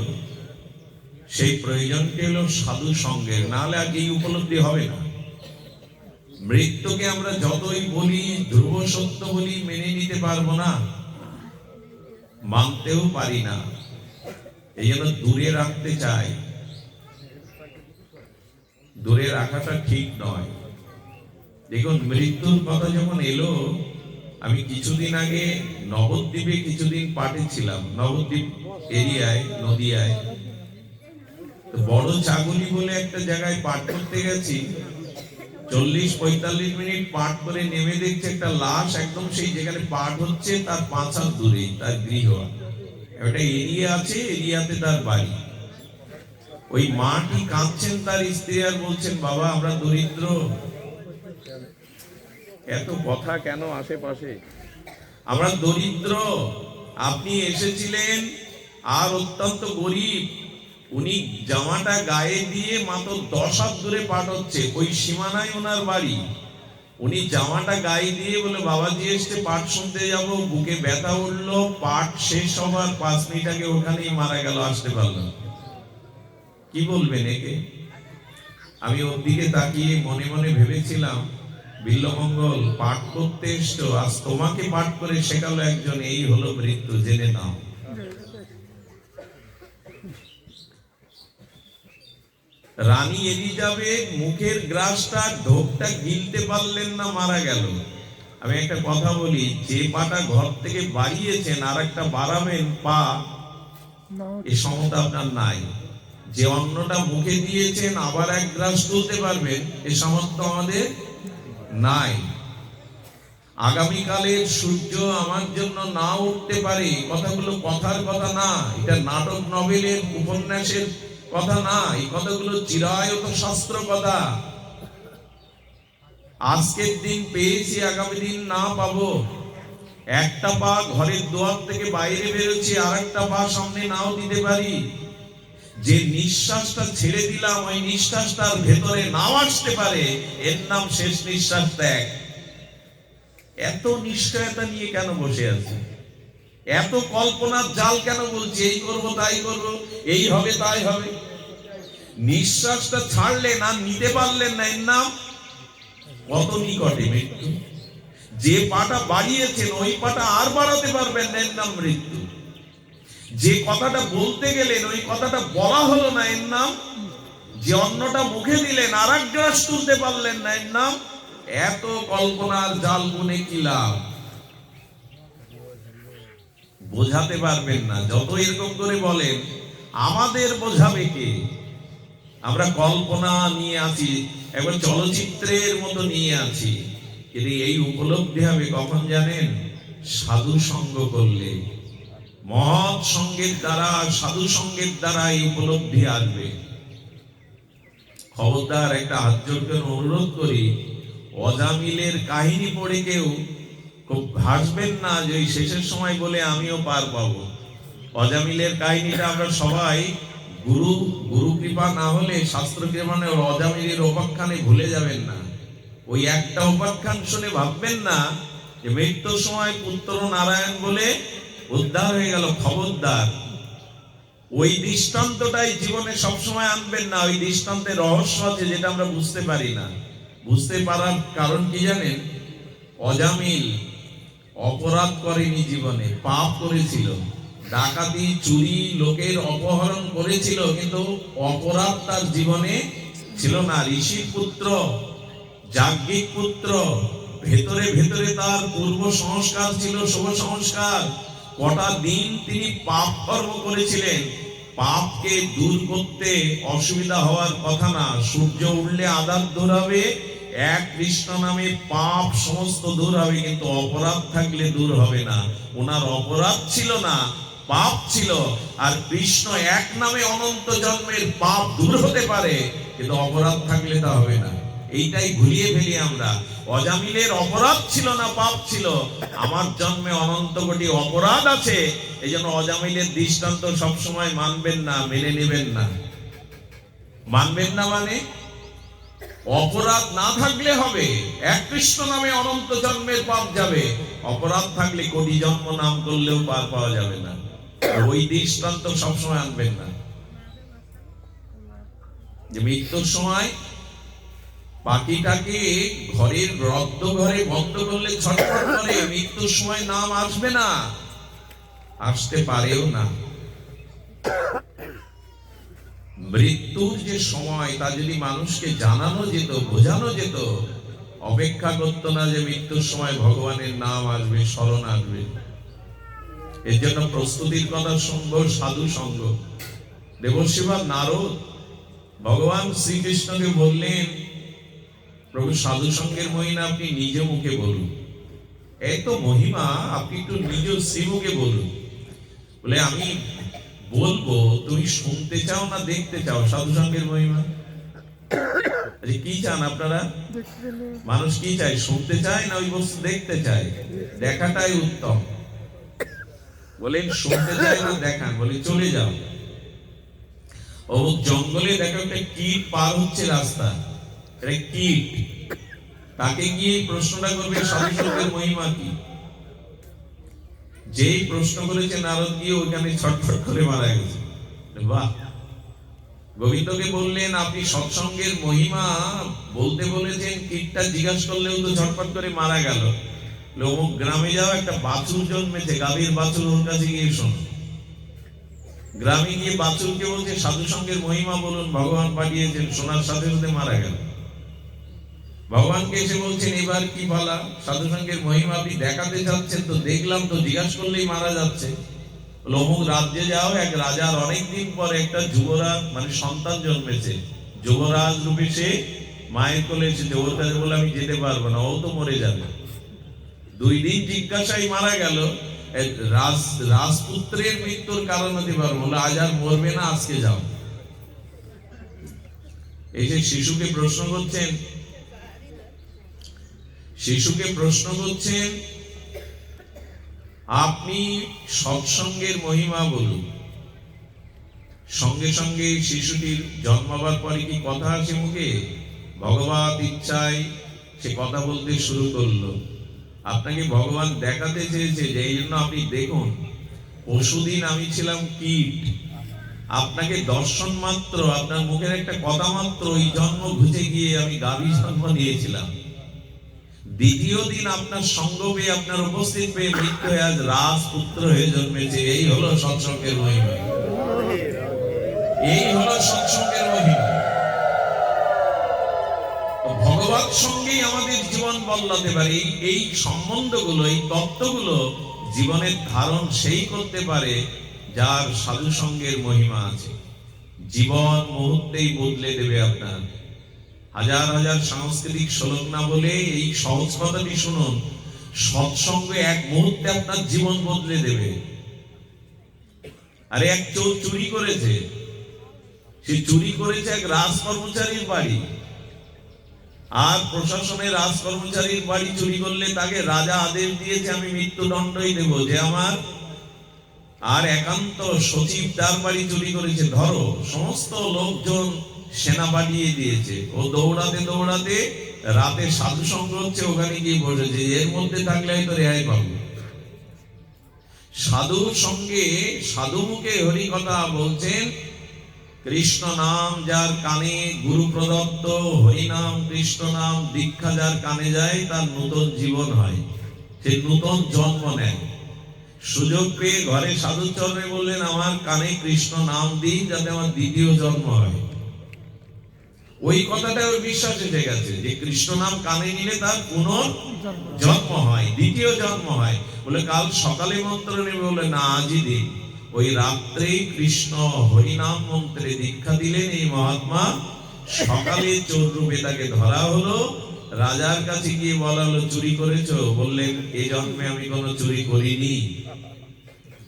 সেই প্রয়োজনটি হলো সাধু সঙ্গের। নাহলে আগে এই উপলব্ধি হবে না। মৃত্যুকে আমরা যতই বলি, ধ্রুব সত্য বলি, মেনে নিতে পারবো না, মানতেও পারি না। এই জন্য দূরে রাখতে চাই। দূরে রাখাটা ঠিক নয়। দেখুন, মৃত্যুর কথা যখন এলো, আমি কিছুদিন আগে নবদ্বীপে কিছুদিন পাঠে ছিলাম। নবদ্বীপ এরিয়ায়, নদিয়ায় বড় চাগুলি বলে একটা জায়গায় পাঠ করতে গেছি। 40-45 মিনিট পাঠ করে নেমে দেখছে একটা লাশ একদম সেই যেখানে পাঠ হচ্ছে তার 5 হাত দূরে তার গৃহ। একটা এরিয়া আছে, এরিয়াতে তার বাড়ি। ওই মাটি কাঁদছেন, তার স্ত্রী আর বলছেন, বাবা আমরা দরিদ্র। এত কথা কেন আশেপাশে? আমরা দরিদ্র, আপনি এসেছিলেন আর অত্যন্ত গরিব। উনি জামাটা গায়ে দিয়ে মাত্র 10 হাত দূরে পাঠ হচ্ছে, ওই সীমানায় ওনার বাড়ি। উনি জামাটা গায়ে দিয়ে বলে, বাবাজি এসছে, পাঠ শুনতে যাব। বুকে ব্যথা উঠলো, পাঠ শেষ হবার 5 মিনিট আগে ওখানেই মারা গেল, আসতে পারলো। কি বলবেন একে? আমি ওর দিকে তাকিয়ে মনে মনে ভেবেছিলাম, বিল্লমঙ্গল পাঠ করতে এসছো, আজ তোমাকে পাঠ করে শেখালো একজন। এই হলো মৃত্যু, জেনে নাও। রানী এলিজাবেথ মুখের গ্রাসটা, ঢোকটা গিলতে পারলেন না, মারা গেল। আমি একটা কথা বলি, যে পাটা ঘর থেকে বাড়িয়েছেন আর একটা বাড়াবেন পা, এই ক্ষমতা আপনার নাই। যে অন্নটা মুখে দিয়েছেন আবার এক গ্রাস তুলতে পারবেন, এই সামর্থ্য আমাদের নাই। আগামীকালের সূর্য আমার জন্য না উঠতে পারে, কথাগুলো কথার কথা না, এটা নাটক নভেলের উপন্যাসের কথা না, এই কথাগুলো চিরায়ত শাস্ত্র কথা। আজকের দিন পেয়েছি, আগামী দিন না পাবো। একটা পা ঘরের দুয়ার থেকে বাইরে বেরোচ্ছি, আর একটা পা সামনে নাও দিতে পারি। যে নিঃশ্বাসটা ছেড়ে দিলাম, ওই নিঃশ্বাসটার ভেতরে নাও আসতে পারে, এর নাম শেষ নিঃশ্বাস ত্যাগ। এত নিশ্চয়তা নিয়ে কেন বসে আছি? এত কল্পনার জাল কেন বলছি, এই করবো তাই করবো, এই হবে তাই হবে? নিঃশ্বাসটা ছাড়লেন আর নিতে পারলেন না, এর নাম কত নিকটে মৃত্যু। যে পাটা বাড়িয়েছেন ওই পাটা আর বাড়াতে পারবেন না, এর নাম মৃত্যু। যে কথাটা বলতে গেলেন ওই কথাটা বলা হলো না, এর নাম। যে অন্নটা মুখে দিলেন আর এক গ্রাস তুলতে পারলেন না, এর নাম। এত কল্পনার জাল বুনে কি লাভ? বোঝাতে পারবেন না। যত এরকম করে বলেন, আমাদের বোঝাবে কে? আমরা কল্পনা নিয়ে আছি, একবার চলচ্চিত্রের মতো নিয়ে আছি। কিন্তু এই উপলব্ধি হবে কখন জানেন? সাধু সঙ্গ করলে, মহৎ সঙ্গের দ্বারা, সাধু সঙ্গের দ্বারা এই উপলব্ধি আসবে। খবরদার একটা হাত জোর করে অনুরোধ করি, অজামিলের কাহিনী পড়ে কেউ খুব ভাসবেন না যে ওই শেষের সময় বলে আমিও পার পাবো। অজামিলের কাহিনীটা আমরা সবাই গুরু গুরু কৃপা না হলে শাস্ত্র কৃপানে অজামিলের উপাখ্যানে ভুলে যাবেন না। ওই একটা উপাখ্যান শুনে ভাববেন না যে মৃত্যুর সময় পুত্র নারায়ণ বলে উদ্ধার হয়ে গেল। খবরদার, ওই দৃষ্টান্তটাই জীবনে সবসময় আনবেন না। ওই দৃষ্টান্তের রহস্য আছে যেটা আমরা বুঝতে পারি না। বুঝতে পারার কারণ কি জানেন? অজামিল অপরাধ করেনি, জীবনে পাপ করেছিল, ডাকাতি চুরি লোকের অপহরণ করেছিল, কিন্তু অপরাধ তার জীবনে ছিল না। ঋষির পুত্র, যাজ্ঞিক পুত্র, ভেতরে ভেতরে তার পূর্ব সংস্কার ছিল, শুভ সংস্কার। কটা দিন তিনি পাপ কর্ম করেছিলেন। পাপকে দূর করতে অসুবিধা হওয়ার কথা না। সূর্য উঠলে আদার দূর হবে, এক কৃষ্ণ নামে পাপ সমস্ত দূর হবে, কিন্তু অপরাধ থাকলে দূর হবে না। ওনার অপরাধ ছিল না, পাপ ছিল। আর কৃষ্ণ এক নামে অনন্ত জন্মের পাপ দূর হতে পারে, কিন্তু অপরাধ থাকলে তা হবে না। এইটাই ভুলিয়ে ফেলি আমরা। অজামিলের অপরাধ ছিল না, পাপ ছিল। আমার জন্মে অনন্ত কোটি অপরাধ আছে, এই জন্য অজামিলের দৃষ্টান্ত সবসময় মানবেন না, মেনে নেবেন না। মানবেন না মানে অপরাধ না থাকলে হবে, এক কৃষ্ণ নামে অনন্ত জন্মের পাপ যাবে। অপরাধ থাকলে কোটি জন্ম নাম করলেও পার পাওয়া যাবে না। ওই দৃষ্টান্ত সবসময় আনবেন না যে মৃত্যুর সময় পাখিটাকে ঘরের রদ্দ ঘরে বন্ধ করলে ছটফট করে, মৃত্যুর সময় নাম আসবে না, আসতে পারেও না। মৃত্যুর যে সময় তা যদি মানুষকে জানানো যেত, বোঝানো যেত, অপেক্ষা করতো না যে মৃত্যুর সময় ভগবানের নাম আসবে, স্মরণ আসবে। এর জন্য প্রস্তুতির কথা সঙ্গ, সাধু সঙ্গ। দেবশিবা নারদ ভগবান শ্রীকৃষ্ণকে বললেন, প্রভু সাধু সঙ্গের মহিমা আপনি নিজ মুখে বলুন। এই তো মহিমা, আপনি একটু নিজ শ্রীমুখে বলুন। বলে আমি বলবো, তুমি শুনতে চাও না দেখতে চাও সাধু সঙ্গের মহিমা? কি চান আপনারা? মানুষ কি চায়? শুনতে চায় না ওই বস্তু দেখতে চায়? দেখাটাই উত্তম। বলেন শুনতে চায় না দেখান। বলে চলে যাও, ও জঙ্গলে দেখো একটা কীট পার হচ্ছে রাস্তা, এটা কীট। তাকে গিয়ে প্রশ্নটা করবে সাধু সঙ্গের মহিমা কি? যেই প্রশ্ন করেছে নারদ গিয়ে ওইখানে ছটফট করে মারা গেছে। বাহ! গোবিন্দকে বললেন আপনি সৎসঙ্গের মহিমা বলতে বলেছেন, কীটটা জিজ্ঞাসা করলেও তো ছটফট করে মারা গেল। অমুক গ্রামে যাও, একটা বাছুর জন্মেছে, গাভীর বাছুর, ওর কাছে গিয়ে শোনো। গ্রামে গিয়ে বাছুরকে বলছে সাধু সঙ্গের মহিমা বলুন, ভগবান পাঠিয়েছেন। শোনার সাথে সাথে মারা গেল। ভগবানকে এসে বলছেন এবার কি বলা? সাধু সঙ্গের মহিমা আপনি দেখাতে চাচ্ছেন, তো দেখলাম তো, জিজ্ঞাসা করলেই মারা যাচ্ছে। অমুক রাজ্যে যাও, এক রাজার অনেকদিন পরে একটা যুবরাজ মানে সন্তান জন্মেছে, যুবরাজ রূপে সে মায়ের কোলে এসেছে। ওর কাছে বলে আমি যেতে পারবো না, ও তো মরে যাবে। 2 দিন জিজ্ঞাসায় মারা গেল। রাজপুত্রের মৃত্যুর কারণ হতে পারবো, বলে আজ আর মরবে না, আজকে যাও। এসে শিশুকে প্রশ্ন করছেন, আপনি সৎসঙ্গের মহিমা বলুন। সঙ্গে সঙ্গে শিশুটির জন্মাবার পরে কি কথা আসে মুখে? ভগবত ইচ্ছায় সে কথা বলতে শুরু করলো। আপনাকে ভগবান দেখাতে চেয়েছে যে এই জন্য আপনি দেখুন, পরশুদিন আমি ছিলাম কীট, আপনাকে দর্শন মাত্র, আপনার মুখের একটা কথা মাত্র, এই জন্ম ঘুচে গিয়ে আমি গাভী জন্ম দিয়েছিলাম। দ্বিতীয় দিন আপনার সঙ্গ পেয়ে, আপনার উপস্থিত পেয়ে মৃত্যু হয়ে আজ রাজপুত্র হয়ে জন্মেছে। এই হলো সৎসঙ্গের মহিমা, এই হলো সৎসঙ্গের মহিমা। ভগবত সঙ্গেই আমাদের জীবন বদলাতে পারে। এই সম্বন্ধগুলো, এই তত্ত্বগুলো জীবনের ধারণ সেই করতে পারে যার সাধু সঙ্গের মহিমা আছে। জীবন মুহূর্তেই বদলে দেবে আপনার। হাজার হাজার সাংস্কৃতিক শ্লোক না বলে এই সহজ কথাটি শুনুন, সৎসঙ্গ এক মুহূর্তে আপনার জীবন বদলে দেবে। আরে এক চোর চুরি করেছে, সে চুরি করেছে এক রাজ কর্মচারীর বাড়ি, আর প্রশাসনের রাজ কর্মচারীর বাড়ি চুরি করলে তাকে রাজা আদেশ দিয়েছে আমি মৃত্যুদণ্ডই দেব। যে আমার আর একান্ত সচিব তার বাড়ি চুরি করেছে, ধরো। সমস্ত লোকজন সেনা পাঠিয়ে দিয়েছে। ও দৌড়াতে দৌড়াতে রাতে সাধু সঙ্গ হচ্ছে, ওখানে গিয়ে বসেছে। এর মধ্যে থাকলে হয়তো রেহাই পাবো। সাধুর সঙ্গে সাধু মুখে হরি কথা বলছেন। কৃষ্ণ নাম যার কানে গুরু প্রদত্ত, হরি নাম কৃষ্ণ নাম দীক্ষা যার কানে যায়, তার নূতন জীবন হয়, সে নূতন জন্ম নেয়। সুযোগ পেয়ে ঘরে সাধু চরণে বললেন আমার কানে কৃষ্ণ নাম দিন, যাতে আমার দ্বিতীয় জন্ম হয়। ওই কথাটা ওর বিশ্বাস এসে গেছে যে কৃষ্ণ নাম কানে নিলে তার পুনর্জন্ম হয়, দ্বিতীয় জন্ম হয়। বলে কাল সকালে মন্ত্র নেবে, বলে না আজই দিন। ওই রাত্রে কৃষ্ণ হরিনাম মন্ত্রে দীক্ষা দিলেন এই মহাত্মা। সকালে চোর রূপে তাকে ধরা হলো। রাজার কাছে গিয়ে বলা হলো চুরি করেছো? বললেন এই জন্মে আমি কোনো চুরি করিনি।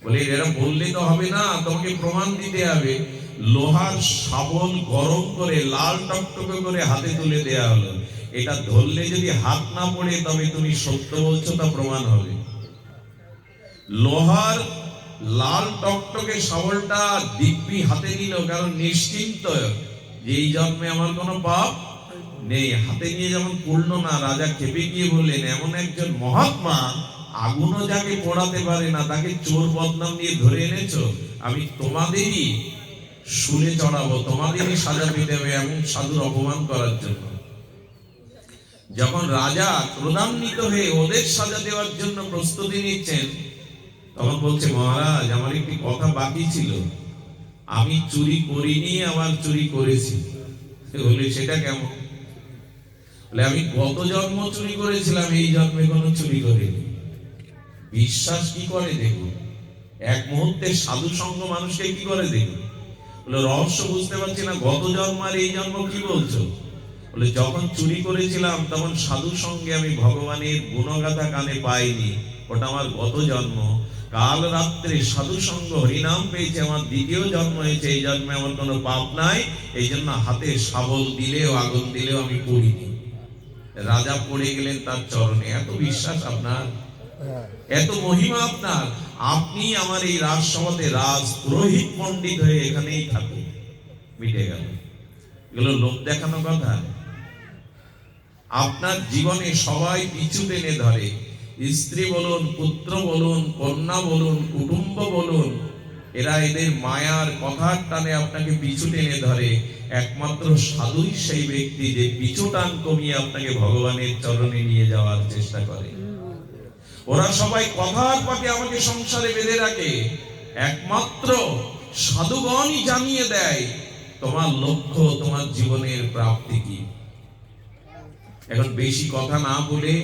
বলে এরা বললে তো হবে না, তোমাকে প্রমাণ দিতে হবে। লোহার শাবল গরম করে লাল টকটকে করে হাতে তুলে দেয়া হলো। এটা ধরলে যদি হাত না পড়ে তবে তুমি সত্য বলছো, তা প্রমাণ হবে। লোহার লাল টকটকে শাবলটা দিব্যি হাতে নিল, কারণ নিশ্চিন্ত যে এই জন্মে আমার কোনো পাপ নেই। হাতে নিয়ে যেমন পূর্ণ না, রাজা খেপে গিয়ে বললেন এমন একজন মহাত্মা আগুনও যাকে পোড়াতে পারে না, তাকে চোর বদনাম দিয়ে ধরে এনেছো। আমি তোমাদেরই শুলে চড়াবো, তোমাদেরই সাজা পেতে হবে এমন সাধুর অপমান করার জন্য। যখন রাজা ক্রোধান্বিত হয়ে ওদের সাজা দেওয়ার জন্য প্রস্তুতি নিচ্ছেন, তখন বলছে মহারাজ আমার একটি কথা বাকি ছিল, আমি চুরি করিনি, আবার চুরি করেছি। বলে সেটা কেমন? বলে আমি গত জন্ম চুরি করেছিলাম, এই জন্মে কোনো চুরি করিনি। বিশ্বাস কি করে দেখুন, এক মুহূর্তে সাধু সঙ্গ মানুষকে কি করে দেখুন। বলে রহস্য বুঝতে পারছি না, গত জন্ম আর এই জন্ম কি বলছো? বলে যখন চুরি করেছিলাম তখন সাধু সঙ্গে আমি ভগবানের গুণগাথা কানে পাইনি, ওটা আমার গত জন্ম। কাল রাত্রে সাধু সঙ্গ হরিনাম পেয়েছে, আমার দ্বিতীয় জন্ম হয়েছে, এই জন্মে আমার কোনো পাপ নাই, এই জন্য হাতে শাবল দিলেও আগুন দিলেও আমি পড়িনি। রাজা পড়ে গেলেন তার চরণে। এত বিশ্বাস আপনার, এত মহিমা আপনার, আপনি আমার এই রাজসভাতে রাজ পুরোহিত পণ্ডিত হয়ে এখানেই থাকুন। মিটে গেল। এগুলো লোক দেখানো কথা। আপনার জীবনে সবাই পিছু টেনে ধরে, স্ত্রী বলুন, পুত্র বলুন, কন্যা বলুন, কুটুম্ব বলুন, এরা এদের মায়ার কথার টানে আপনাকে পিছু টেনে ধরে। একমাত্র সাধুই সেই ব্যক্তি যে পিছু টান কমিয়ে আপনাকে ভগবানের চরণে নিয়ে যাওয়ার চেষ্টা করে। ওরা সবাই কথার পাকে আমাকে সংসারে বেঁধে রাখে, একমাত্র সাধুগণই জানিয়ে দেয় তোমার লক্ষ্য, তোমার জীবনের প্রাপ্তি কি। এখন বেশি কথা না বলে,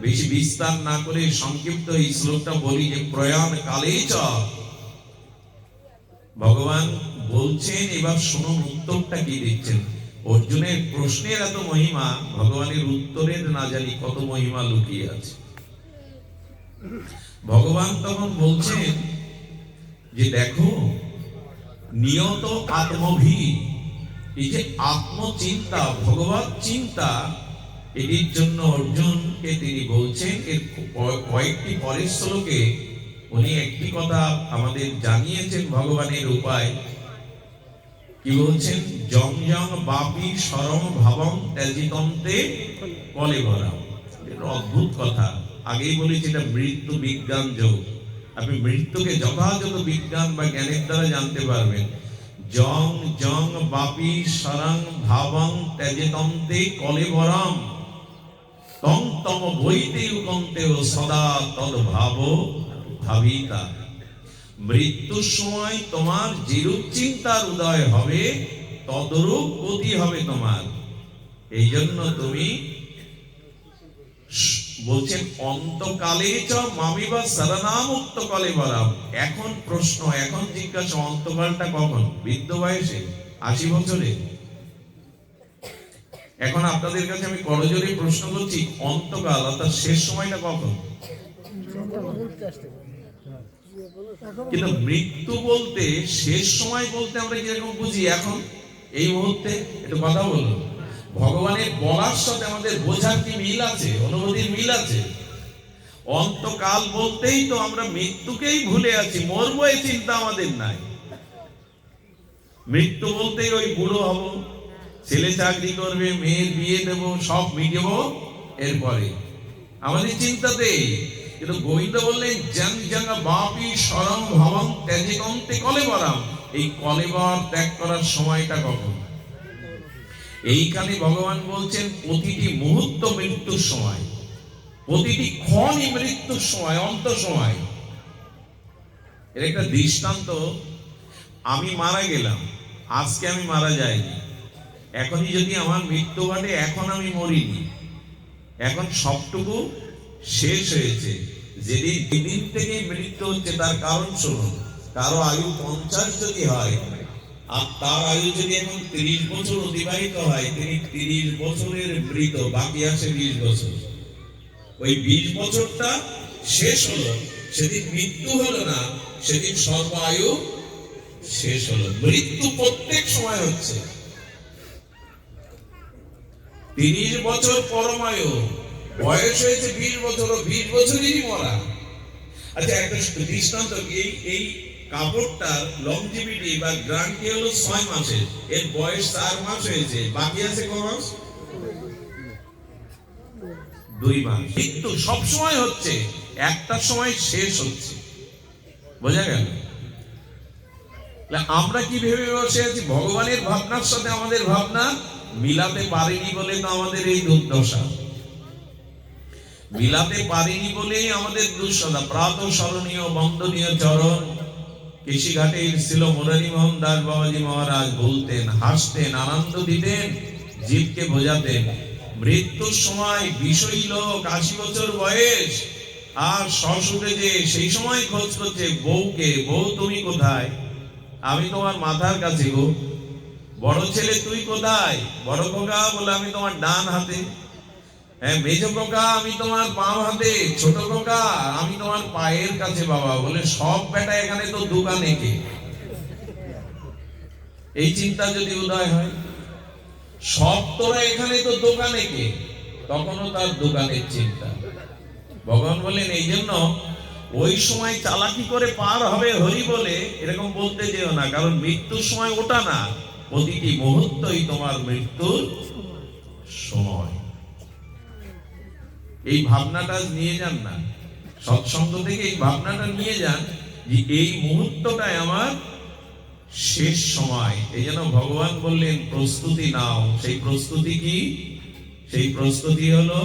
বেশি বিস্তার না করে সংক্ষিপ্ত এই শ্লোকটা বলি যে প্রয়াণ কালে চ। ভগবান বলছেন, এবার শুনুন উত্তরটা কি দিচ্ছেন। অর্জুনের প্রশ্নের এত মহিমা, ভগবানের উত্তরের না জানি কত মহিমা লুকিয়ে আছে। ভগবান তখন বলছেন যে দেখো নিয়ত আত্মভি, এই যে আত্মচিন্তা, ভগবত চিন্তা, এটির জন্য অর্জুনকে তিনি বলছেন। এর কয়েকটি পরের শ্লোকে উনি একটি কথা আমাদের জানিয়েছেন ভগবানের উপায়। কি বলছেন? জং জং বাপি সরম ভাবম ত্যাজিতন্তে কলেবরা। অদ্ভুত কথা, আগেই বলেছি এটা মৃত্যু বিজ্ঞান যোগ। আপনি মৃত্যুকে যথাযথ বিজ্ঞান বা জ্ঞানের দ্বারা জানতে পারবেন। জং জং বাপি সরং ভাবং ত্যাজিতন্তে কলেবরম তং তম বৈতে উকন্তেও সদা তদ ভাব ভাবিতা। মৃত্যুর সময় তোমার যেরূপ চিন্তার উদয় হবে, তদরূপ গতি হবে তোমার। এই জন্য তুমি বলছেন অন্তকালে চ মামিবা শরণামুক্ত কলেবরম। এখন প্রশ্ন, এখন জিজ্ঞাসা, অন্তকালটা কখন? বৃদ্ধ বয়সে, 80 বছরে? এখন আপনাদের কাছে আমি করজোরে প্রশ্ন করছি, অন্তকাল অর্থাৎ শেষ সময়টা কখন? কিন্তু মৃত্যু বলতে, শেষ সময় বলতে আমরা কিরকম বুঝি? এখন এই মুহূর্তে একটু কথা বলুন, ভগবানের বলার সাথে আমাদের বোঝার কি মিল আছে, অনুভূতির মিল আছে? অন্তকাল বলতেই তো আমরা মৃত্যুকেই ভুলে আছি, মরবো এই চিন্তা আমাদের নাই। মৃত্যু বলতেই ওই বুড়ো হব, ছেলে চাকরি করবে, মেয়ের বিয়ে দেবো, সব মিটব এরপরে, আমাদের চিন্তাতেই। কিন্তু গোবিন্দ বললেন জন জন বাপি শরম ভবং ত্যাজিকন্তে কলেবরাম, এই কলেবর ত্যাগ করার সময়টা কখন? এইখানে ভগবান বলছেন প্রতিটি মুহূর্ত মৃত্যুর সময়, প্রতিটি ক্ষণই মৃত্যুর সময়, অন্ত সময়। এর একটা দৃষ্টান্ত, আমি মারা গেলাম, আজকে আমি মারা যাইনি, এখনই যদি আমার মৃত্যু ঘটে, এখন আমি মরিনি, এখন সবটুকু শেষ হয়েছে। যেদিন থেকে মৃত্যু হচ্ছে তার কারণ শুনুন। কারো আয়ু 50 যদি হয়, আর তার আয়ু যদি এখন 30 বছর অতিবাহিত হয়, তিনি 30 বছরের মৃত, বাকি আছে 20 বছর। ওই 20 বছরটা শেষ হলো, সেদিন মৃত্যু হলো না, সেদিন সর্ব আয়ু শেষ হলো। মৃত্যু প্রত্যেক সময় হচ্ছে। 30 বছর পরমায়ু, বয়স হয়েছে 20 বছর, 20 বছরেরই মরা। আচ্ছা, একটা দৃষ্টান্ত, এই কাপড়টার লংজিভিটি বা গ্যারান্টি হলো 6 মাসের, এর বয়স 4 মাস হয়েছে, বাকি আছে কত মাস? 2 মাস। কিন্তু সব সময় হচ্ছে, একটা সময় শেষ হচ্ছে। বোঝা গেল? আমরা কি ভেবে বসে আছি? ভগবানের ভাবনার সাথে আমাদের ভাবনা মিলাতে পারিনি বলে তো আমাদের এই দুর্দশা, মিলাতে পারিনি বলেই আমাদের দুঃসদা। প্রাত স্মরণীয় বন্দনীয় চরণ কৃষিঘাটে ছিল মুরারি মোহন দাস বাবাজি মহারাজ বলতেন, হাসতেন, আনন্দ দিতেন, জীবকে বোঝাতেন। মৃত্যুর সময় বিষয়ী লোক 80 বছর বয়স, আর শ্বশুরে যে সেই সময় খোঁজ করছে বউকে, বউ তুমি কোথায়? আমি তোমার মাথার কাছে গো। বড় ছেলে তুই কোথায়? বড় খোকা বলে আমি তোমার ডান হাতে। হ্যাঁ, মেজ খোকা আমি তোমার বাম হাতে। ছোট খোকা আমি তোমার পায়ের কাছে বাবা। বলে সব বেটা এখানে তো দোকানে কে? এই চিন্তা যদি উদয় হয়, সব তোরা এখানে তো দোকানে কে? তখনও তার দোকানের চিন্তা। ভগবান বলেন এই জন্য ওই সময় চালাকি করে পার হবে হরি বলে এরকম বলতে যেও না, কারণ মৃত্যুর সময় ওটা না, প্রতিটি মুহূর্তই তোমার মৃত্যুর সময়। এই ভাবনাটা নিয়ে যান না, সৎসঙ্গ থেকে এই ভাবনাটা নিয়ে যান যে এই মুহূর্তটাই আমার শেষ সময়। এই জন্য ভগবান বললেন প্রস্তুতি নাও। সেই প্রস্তুতি কি? সেই প্রস্তুতি হলো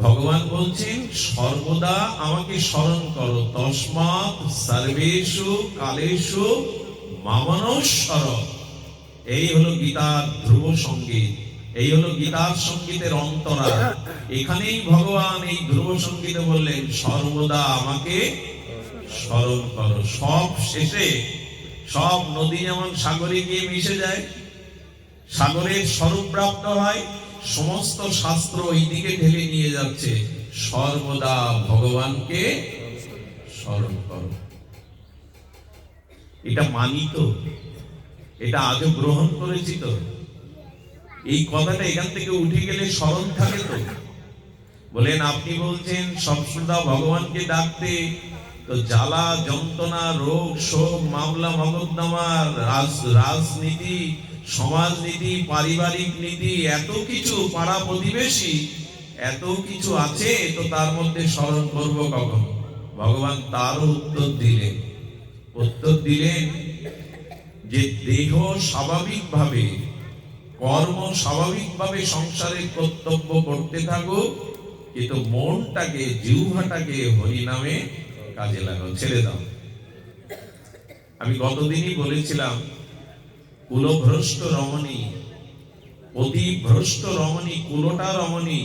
ভগবান বলছেন সর্বদা আমাকে স্মরণ করো, তস্মাৎ সর্বেষু কালেষু মামনস্মর। এই হলো গীতার ধ্রুব সঙ্গীত, এই হলো গীতার সঙ্গীতের অন্তরা। এখানেই ভগবান এই ধ্রুব সঙ্গীতে বললেন সর্বদা আমাকে স্মরণ করো। সব শেষে, সব নদী যেমন সাগরে গিয়ে মিশে যায়, সাগরের স্বরূপ প্রাপ্ত হয়, সমস্ত শাস্ত্র ওই দিকে ঢেলে নিয়ে যাচ্ছে, সর্বদা ভগবানকে স্মরণ করো। এটা মানি তো, এটা আজও গ্রহণ করেছি তো। এই কথাটা এখান থেকে উঠে গেলে স্মরণ থাকে তো। বলেন আপনি বলছেন সবসময় ভগবানকে ডাকতে, তো জ্বালা যন্ত্রণা, রোগ শোক, মামলা মকদ্দমা, রাজনীতি, সমাজনীতি, পারিবারিক নীতি, এত কিছু, পাড়া প্রতিবেশী, এত কিছু আছে, তো তার মধ্যে স্মরণ করব কখন? ভগবান তারও উত্তর দিলেন যে দেহ স্বাভাবিকভাবে, কর্ম স্বাভাবিকভাবে সংসারের কর্তব্য করতে থাকো, কিন্তু মনটাকে, জিহ্বাটাকে হরি নামে কাজে লাগাও, ছেড়ে দাও। আমি গতদিনই বলেছিলাম কুলভ্রষ্ট রমণী, অতিভ্রষ্ট রমণী, কুলটা রমণী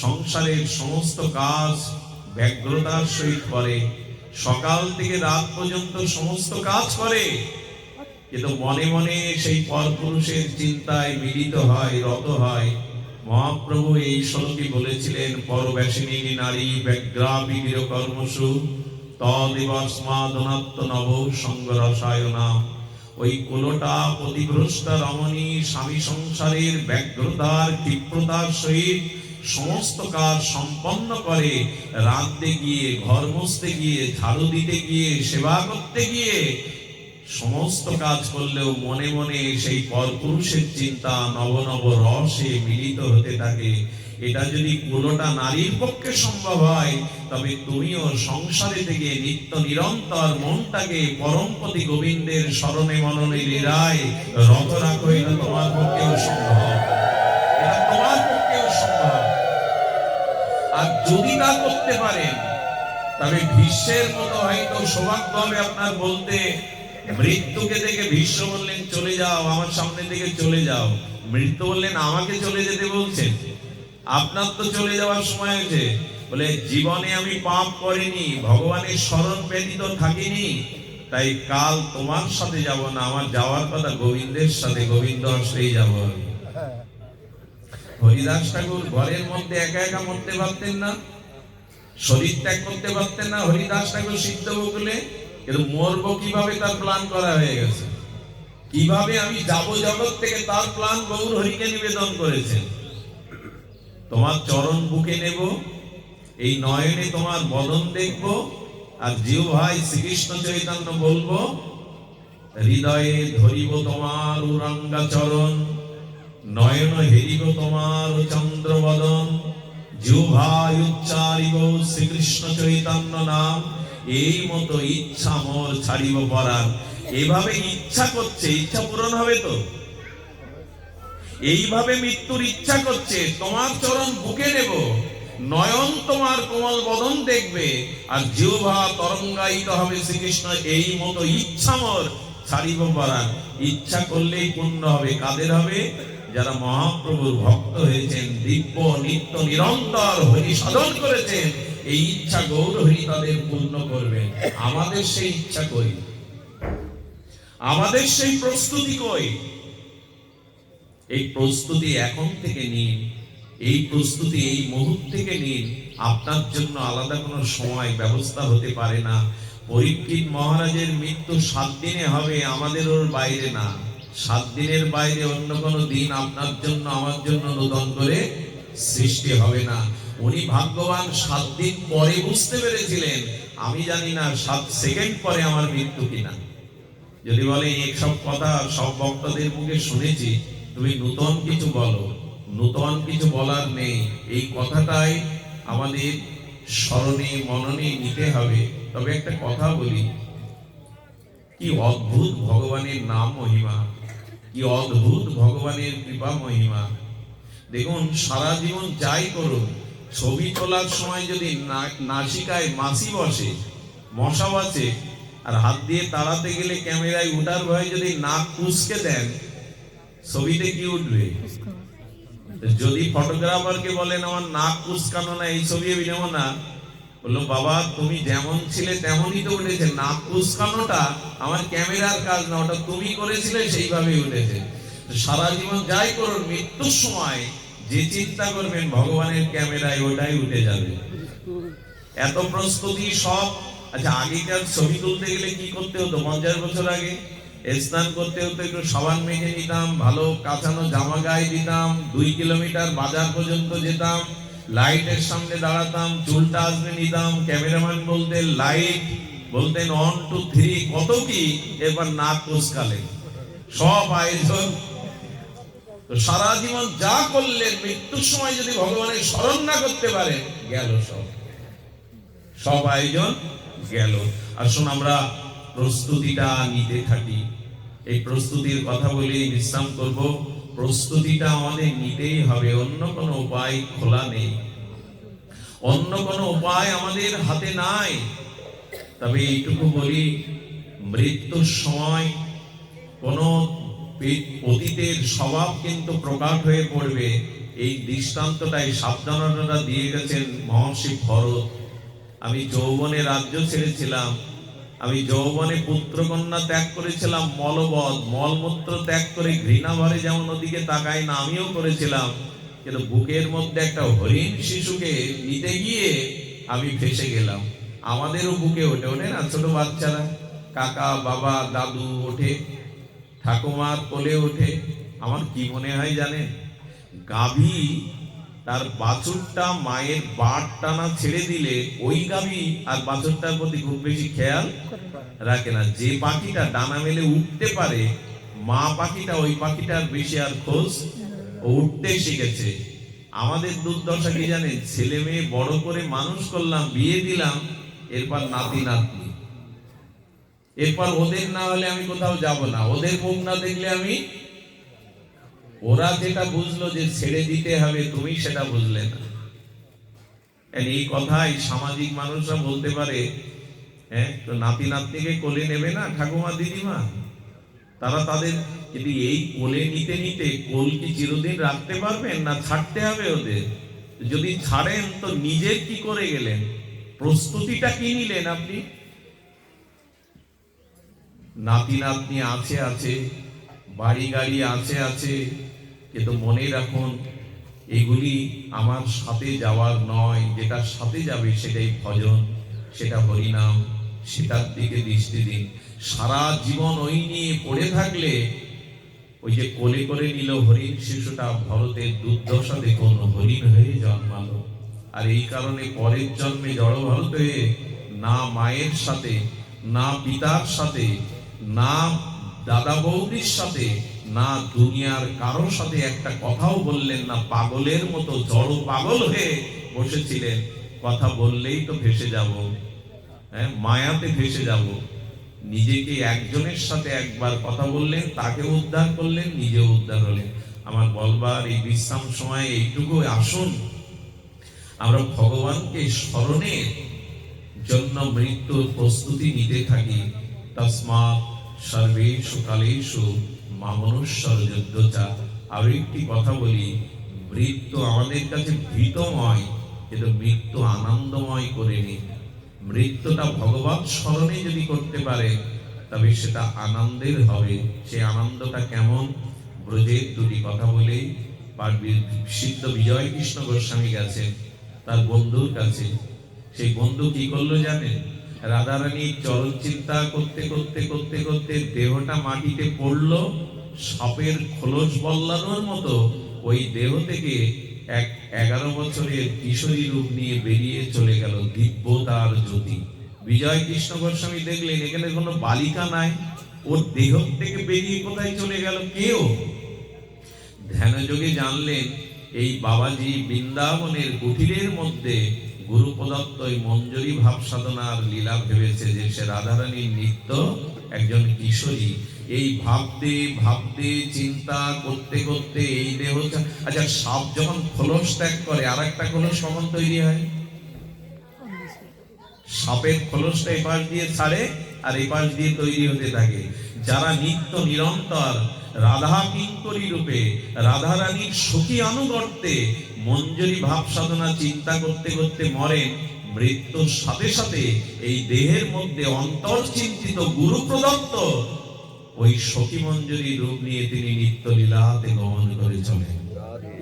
সংসারের সমস্ত কাজ ব্যগ্রতার সহিত করে, সকাল থেকে রাত পর্যন্ত সমস্ত কাজ করে, কিন্তু মনে মনে সেই পরপুরুষের চিন্তায় মিলিত হয়, রত হয়। মহাপ্রভু এই শ্লোকে বলেছিলেন পরবেশিনী নারী ব্যগ্রাবিগির কর্মসু তদেবস্মাদনাত্ম নব সঙ্গরসায়নাম। ওই কুলোটা পতিভ্রষ্টা রমণী স্বামী সংসারের ব্যগ্রতার ক্ষিপ্রতার সহিত সমস্ত কাজ সম্পন্ন করে, রাঁধতে গিয়ে, ঘর মুছতে গিয়ে, ঝাড়ু দিতে গিয়ে, সেবা করতে গিয়ে সমস্ত কাজ করলেও মনে মনে সেই পরপুরুষের চিন্তা নব নব রসে মিলিত হতে থাকে। এটা যদি কুলোটা নারীর পক্ষে সম্ভব হয়, তবে তুমিও সংসারে থেকে নিত্য নিরন্তর মনটাকে পরমপতি গোবিন্দের স্মরণে মননে লীলায় রত রাখো। এটা তোমার পক্ষেও সম্ভব, এটা তোমার পক্ষেও সম্ভব। আর যদি না করতে পারেন, তবে ভীষ্মের মতো হয়তো সৌভাগ্য হবে আপনার বলতে। মৃত্যুকে দেখে ভীষ্ম বললেন চলে যাও, আমার সামনে থেকে চলে যাও। মৃত্যু বললেন আমাকে চলে যেতে বলছেন? আপনার তো চলে যাওয়ার সময় হয়েছে। বলে জীবনে আমি পাপ করিনি, ভগবানের স্মরণ ব্যতীত থাকিনি, তাই কাল তোমার সাথে যাব না, আমার যাওয়ার কথা গোবিন্দের সাথে, গোবিন্দ আসলেই যাব। হরিদাস ঠাকুর ঘরের মধ্যে একা একা মরতে পারতেন না, শরীর ত্যাগ করতে পারতেন না। হরিদাস ঠাকুর সিদ্ধ বকুলে, কিন্তু মরবো কিভাবে তার প্ল্যান করা হয়ে গেছে। কিভাবে আমি যাব জগৎ থেকে, তার প্ল্যান গৌর হরিকে নিবেদন করেছেন। তোমার চরণ বুকে নেব, এই নয়নে তোমার বদন দেখব, আর জিহ্বায় শ্রীকৃষ্ণ চৈতন্য বলবো, হৃদয়ে ধরিব তোমার উরঙ্গা চরণ, নয়ন হেরিব তোমার চন্দ্রবদন, জিহ্বায় উচ্চারিব শ্রীকৃষ্ণ চৈতন্য নাম, এই মতো ইচ্ছা মোর ছাড়িব পরাণ। এভাবে ইচ্ছা করছে, ইচ্ছা পূরণ হবে তো? এইভাবে মৃত্যুর ইচ্ছা করছে, তোমার চরণ বুকে নেব, নয়ন তোমার কোমল বদন দেখবে, আর জিহ্বা তরঙ্গায়িত হবে শ্রীকৃষ্ণ, এই মতো ইচ্ছা মোর ছাড়িব পরাণ। ইচ্ছা করলেই পূর্ণ হবে। কাদের হবে? যারা মহাপ্রভুর ভক্ত হয়েছেন, দিব্য নিত্য নিরন্তর হরি সাধন করেছেন, এই ইচ্ছা গৌর হরি তাদের পূর্ণ করবে। আমাদের সেই ইচ্ছা কই? আমাদের সেই প্রস্তুতি কই? এই প্রস্তুতি এখন থেকে নিন, এই প্রস্তুতি এই মুহূর্ত থেকে নিন। আপনার জন্য আলাদা কোনো সময় ব্যবস্থা হতে পারে না। পরীক্ষিত মহারাজের মৃত্যু 7 দিনে হবে, আমাদের ওর বাইরে না। 7 দিনের বাইরে অন্য কোনো দিন আপনার জন্য আমার জন্য নূতন করে সৃষ্টি হবে না। উনি ভাগ্যবান, 7 দিন পরে বুঝতে পেরেছিলেন। আমি জানি না 7 সেকেন্ড পরে আমার মৃত্যু কিনা। যদি বলে এইসব কথা সব ভক্তদের মুখে শুনেছি, তুমি নূতন কিছু বলো, নূতন কিছু বলার নেই। এই কথাটাই আমাদের স্মরণে মননে নিতে হবে। তবে একটা কথা বলি, কি অদ্ভুত ভগবানের নাম মহিমা, কি অদ্ভুত ভগবানের কৃপা মহিমা। দেখুন, সারা জীবন যাই করুন, ছবি তোলার সময় যদি নাসিকায় মাছি বসে, মশা বসে, আর হাত দিয়ে তাড়াতে গেলে ক্যামেরায় উঠার ভয়ে যদি নাক কুঁচকে দেন, ছবিতে কি উঠবে? যদি ফটোগ্রাফারকে বলেন আমার নাক কুঁচকানো না, এই ছবি আমি নেব না, বললো বাবা তুমি যেমন ছিলে তেমনই তো উঠেছে, নাক কুঁচকানোটা আমার ক্যামেরার কাজ না, ওটা তুমি করেছিলে, সেইভাবেই উঠেছে। সারা জীবন যাই করুন, মৃত্যুর সময় যে চিন্তা করবেন ভগবানের ক্যামেরায়, ওটাই উঠে যাবে। এত প্রস্তুতি সব। আচ্ছা, আগেকার ছবি তুলতে গেলে কি করতে হতো? 50 বছর আগে স্নান করতে হতো, একটু সাবান মেখে নিতাম, ভালো কাঁচানো জামা গায়ে দিতাম, 2 কিলোমিটার বাজার পর্যন্ত যেতাম, লাইটের সামনে দাঁড়াতাম, চুলটা আসবে নিতাম, ক্যামেরাম্যান বলতেন লাইট, বলতেন 1 2 3, কত কি, এবার নাক কুঁচকালেন। সব আয়োজন। তো সারা জীবন যা করলেন, মৃত্যুর সময় যদি ভগবানের স্মরণ না করতে পারেন, গেল সব, সব আয়োজন গেল। আসুন আমরা প্রস্তুতিটা নিতে থাকি। এই প্রস্তুতির কথা বলে বিশ্রাম করব। প্রস্তুতিটা আমাদের নিতেই হবে, অন্য কোনো উপায় খোলা নেই, অন্য কোনো উপায় আমাদের হাতে নাই। তবে এইটুকু বলি, মৃত্যুর সময় কোন অতীতের স্বভাব কিন্তু প্রকাশ হয়ে পড়বে। এই দৃষ্টান্তটাই সাবধানতা দিয়ে গেছেন মহর্ষি ভরত। আমি যৌবনে রাজ্য ছেড়েছিলাম, আমি যৌবনে পুত্রকন্যা ত্যাগ করেছিলাম, মলবধ মলমূত্র ত্যাগ করে ঘৃণা ভরে যেমন ওদিকে তাকাই না, আমিও করেছিলাম। কিন্তু বুকের মধ্যে একটা হরিণ শিশুকে নিতে গিয়ে আমি ফেসে গেলাম। আমাদেরও বুকে ওঠে, ওঠে না ছোট বাচ্চারা, কাকা বাবা দাদু ওঠে, ঠাকুমার কোলে ওঠে, আমার কি মনে হয় জানেন, গাভী তার বাছুরটা মায়ের বাট টানা ছেড়ে দিলে ওই গাভী আর বাছুরটার প্রতি খুব বেশি খেয়াল রাখে না। যে পাখিটা ডানা মেলে উঠতে পারে, মা পাখিটা ওই পাখিটার বেশি আর খোঁজ, ও উঠতে শিখেছে। আমাদের দুর্দশা কি জানেন, ছেলে মেয়ে বড় করে মানুষ করলাম, বিয়ে দিলাম, এরপর নাতি নাতনি, এরপর ওদের না হলে আমি কোথাও যাব না, ওদের মুখ না দেখলে আমি, ওরা যেটা বুঝলো যে ছেড়ে দিতে হবে, তুমি সেটা বুঝলে না। এই কথাই সামাজিক মানুষরা বলতে পারে, হ্যাঁ, তো নাতি নাতনিকে কোলে নেবে না ঠাকুমা দিদিমা, তারা তাদের, কিন্তু এই কোলে নিতে নিতে কোল কি চিরদিন রাখতে পারবেন না, ছাড়তে হবে ওদের। যদি ছাড়েন তো নিজে কি করে গেলেন, প্রস্তুতিটা কি নিলেন আপনি? নাতি নাতনি আছে আছে, বাড়ি গাড়ি আছে আছে, কিন্তু মনে রাখুন এগুলি আমার সাথে যাওয়ার নয়, যেটা সাথে যাবে সেটাই ভজন, সেটা হরিনাম, সেটার দিকে দৃষ্টি দিন। সারা জীবন ওই নিয়ে পড়ে থাকলে, ওই যে কোলে করে নিল হরিণ শিশুটা, ভরতের দুর্দশা দেখুন, হরিণ হয়ে জন্মালো। আর এই কারণে পরের জন্মে জড় ভরত হয়ে না মায়ের সাথে, না পিতার সাথে, না দাদা বৌদির সাথে, না দুনিয়ার কারোর সাথে একটা কথাও বললেন না, পাগলের মতো জড় পাগল হয়ে বসেছিলেন। কথা বললেই তো ভেসে যাব, হ্যাঁ, মায়াতে ভেসে যাব। নিজেকে একজনের সাথে একবার কথা বললেন, তাকে উদ্ধার করলেন, নিজেও উদ্ধার হলেন। আমার বলবার এই বিশ্রাম সময় এইটুকু, আসুন আমরা ভগবানকে স্মরণের জন্য মৃত্যুর প্রস্তুতি নিতে থাকি। তসমাৎ সর্বেষু কালেষু মামনুষ্যর যুদ্ধচা। আরো একটি কথা বলি, মৃত্যু আমাদের কাছে ভীতময়, কিন্তু মৃত্যু আনন্দময় করে নিন। মৃত্যুটা ভগবত স্মরণে যদি করতে পারে, তবে সেটা আনন্দের হবে। সেই আনন্দটা কেমন? ব্রজের দুটি কথা বলেই সিদ্ধ বিজয় কৃষ্ণ গোস্বামী গেছেন তার বন্ধুর কাছে। সেই বন্ধু কি করলো জানেন? রাধারানীর চরণ চিন্তা করতে করতে করতে করতে দেহটা মাটিতে পড়লো, সাপের খোলস বল্লানোর মতো ওই দেহ থেকে এক 11 বছরের কিশোরী রূপ নিয়ে বেরিয়ে চলে গেল দিব্যতার জ্যোতি। বিজয় কৃষ্ণ গোস্বামী দেখলেন এখানে কোনো বালিকা নাই, ওর দেহ থেকে বেরিয়ে কোথায় চলে গেল কেউ? ধ্যানযোগে জানলেন এই বাবাজি বৃন্দাবনের কুটিরের মধ্যে গুরু প্রদত্ত মঞ্জরি ভাব সাধনার লীলা ভেবেছে যে সে রাধারানীর নিত্য একজন কিশোরী। এই ভাবতে ভাবতে চিন্তা করতে করতে এই দেহ, আচ্ছা সাপ যখন খোলস ত্যাগ করে আর একটা খোলস কখন তৈরি হয়? সাপের খোলসটা এপাশ দিয়ে ছাড়ে আর এপাশ দিয়ে তৈরি হতে থাকে। যারা নিত্য নিরন্তর রাধা কিঙ্করী রূপে রাধারানীর সখী অনুগর্তে মঞ্জরি ভাব সাধনা চিন্তা করতে করতে মরেন, মৃত্যুর সাথে সাথে এই দেহের মধ্যে অন্তর চিন্তিত গুরু প্রদত্ত ওই সখী মঞ্জরি রূপ নিয়ে তিনি নিত্য লীলাতে গমন করে চলেন।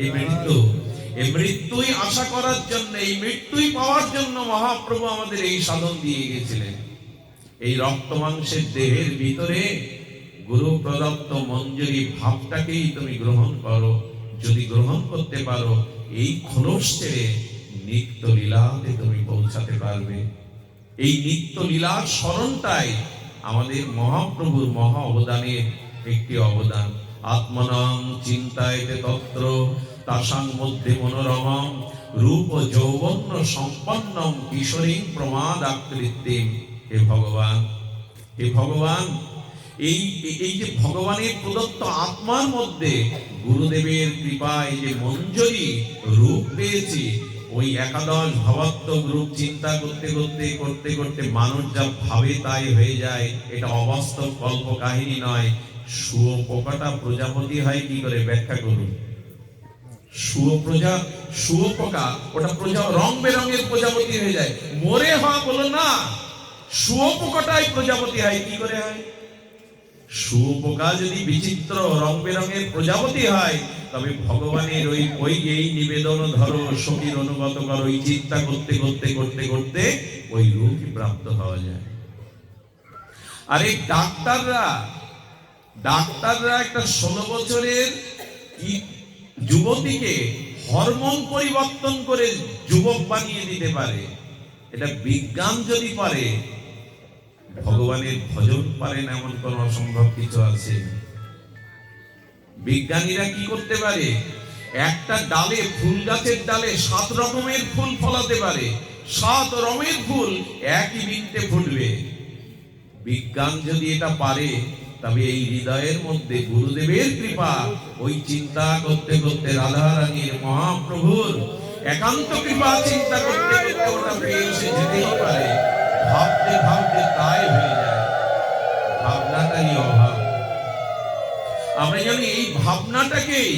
এই মৃত্যুই আশা করার জন্য, এই মৃত্যুই পাওয়ার জন্য মহাপ্রভু আমাদের এই সাধন দিয়ে গেছিলেন। এই রক্ত মাংসের দেহের ভিতরে গুরু প্রদত্ত মঞ্জরি ভাবটাকেই তুমি গ্রহণ করো। যদি গ্রহণ করতে পারো, এই খোলস ছেড়ে নিত্য লীলাতে তুমি পৌঁছাতে পারবে। এই নিত্য লীলার স্মরণটাই আমাদের মহাপ্রভুর মহা অবদানের একটি অবদান। আত্মনাং চিন্তায়তে তত্র তাসাং মধ্যে মনোরমম রূপ যৌবন্য সম্পন্নম কিশোরী প্রমাদ আকৃতিম। হে ভগবান, হে ভগবান, এই যে ভগবানের প্রদত্ত আত্মার মধ্যে গুরুদেবের কৃপায় যে মঞ্জরি রূপ পেয়েছি, ওই একাদশ ভাবাত্মক রূপ চিন্তা করতে করতে করতে করতে মানুষ যা ভাবে তাই হয়ে যায়। এটা অবাস্তব কল্প কাহিনী নয়। শুয়োপোকাটা প্রজাপতি হয় কি করে ব্যাখ্যা করুন? শুয়োপোকা ওটা রং বেরঙের প্রজাপতি হয়ে যায়, মরে হওয়া বলো না, শুয়োপোকাটাই প্রজাপতি হয় কি করে হয়? শুয়োপোকা যদি বিচিত্র রং বেরঙের প্রজাপতি হয়, তবে ভগবানের ওই এই নিবেদন ধরো, সখীর অনুগত করো, ওই চিন্তা করতে করতে করতে করতে ওই রূপই প্রাপ্ত হওয়া যায়। আর এই ডাক্তাররা ডাক্তাররা একটা 16 বছরের যুবতীকে হরমোন পরিবর্তন করে যুবক বানিয়ে দিতে পারে। এটা বিজ্ঞান যদি পারে, ভগবানের ভজন পারেন এমন কোন অসম্ভব কিছু আছে? বিজ্ঞানীরা কি করতে পারে? একটা ডালে, ফুল গাছের ডালে 7 রকমের ফুল ফলাতে পারে। 7 রকমের ফুল একই বৃন্তে ফুটবে। বিজ্ঞান যদি এটা পারে, তবে এই হৃদয়ের মধ্যে গুরুদেবের কৃপা, ওই চিন্তা করতে করতে রাধা রানীর মহাপ্রভুর একান্ত কৃপা চিন্তা করতে করতে ওটা পেয়ে এসে যেতেই পারে। ভাবতে ভাবতে তাই হয়ে যায়। ভাবনাটারই অভাব। আমরা যেন এই ভাবনাটাকেই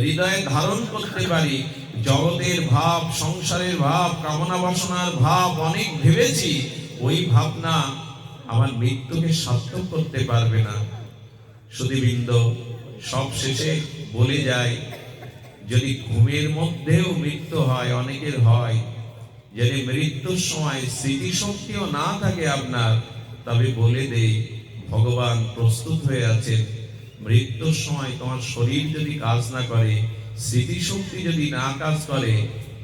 হৃদয়ে ধারণ করতে পারি। জগতের ভাব, সংসারের ভাব, কামনা বাসনার ভাব অনেক ভেবেছি, ওই ভাবনা আমার মৃত্যুকে সার্থক করতে পারবে না। সুধীবৃন্দ, সব শেষে বলে যায়, যদি ঘুমের মধ্যেও মৃত্যু হয়, অনেকের হয়, যদি মৃত্যুর সময় স্মৃতিশক্তিও না থাকে আপনার, তবে বলে দেই ভগবান প্রস্তুত হয়ে আছেন। মৃত্যুর সময় তোমার শরীর যদি কাজ না করে, স্মৃতিশক্তি যদি না কাজ করে,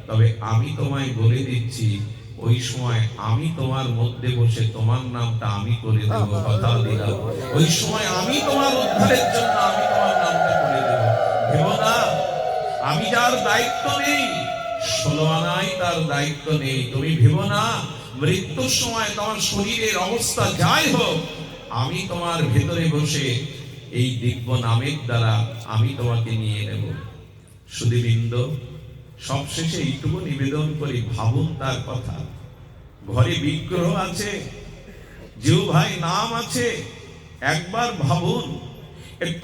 তবে আমি তোমায় বলে দিচ্ছি, ওই সময় আমি তোমার মধ্যে বসে তোমার নামটা আমি করে দেব, কথা দিলাম। ওই সময় আমি তোমার উদ্ধারের জন্য আমি তোমার নামটা করে দেব। ভেবো না আমি যার দায়িত্ব নেই, 16 আনাই তার দায়িত্ব নেই। তুমি ভেবো না মৃত্যুর সময় তোমার শরীরের অবস্থা যাই হোক, আমি তোমার ভেতরে বসে এই দিব্য নামের দ্বারা আমি তোমাকে নিয়ে নেব। সুধীবৃন্দ, সবশেষে এইটুকু নিবেদন করি, ভাবুন তার কথা। ঘরে বিগ্রহ আছে, জিউ ভাই নাম আছে, একবার ভাবুন,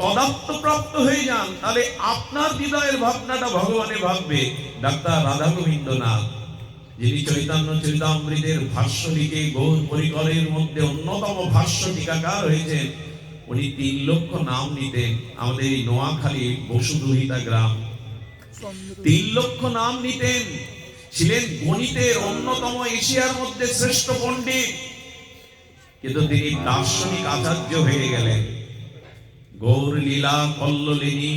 তদাত্মপ্রাপ্ত হয়ে যান, তাহলে আপনার হৃদয়ের ভাবনাটা ভগবানে ভাববে। ডাক্তার রাধা গোবিন্দ নাথ, যিনি চৈতন্য চরিতামৃতের ভাষ্য লিখে গৌর পরিকরের মধ্যে অন্যতম ভাষ্য টিকাকার হয়েছেন, উনি 3 লক্ষ নাম নিতেন। আমাদের এই নোয়াখালী বসুদুহিতা গ্রাম, 3 লক্ষ নাম নিতেন। ছিলেন গণিতের অন্যতম, এশিয়ার মধ্যে শ্রেষ্ঠ পণ্ডিত, কিন্তু তিনি দার্শনিক আচার্য হয়ে গেলেন। গৌর লীলা কল্লোলিনী,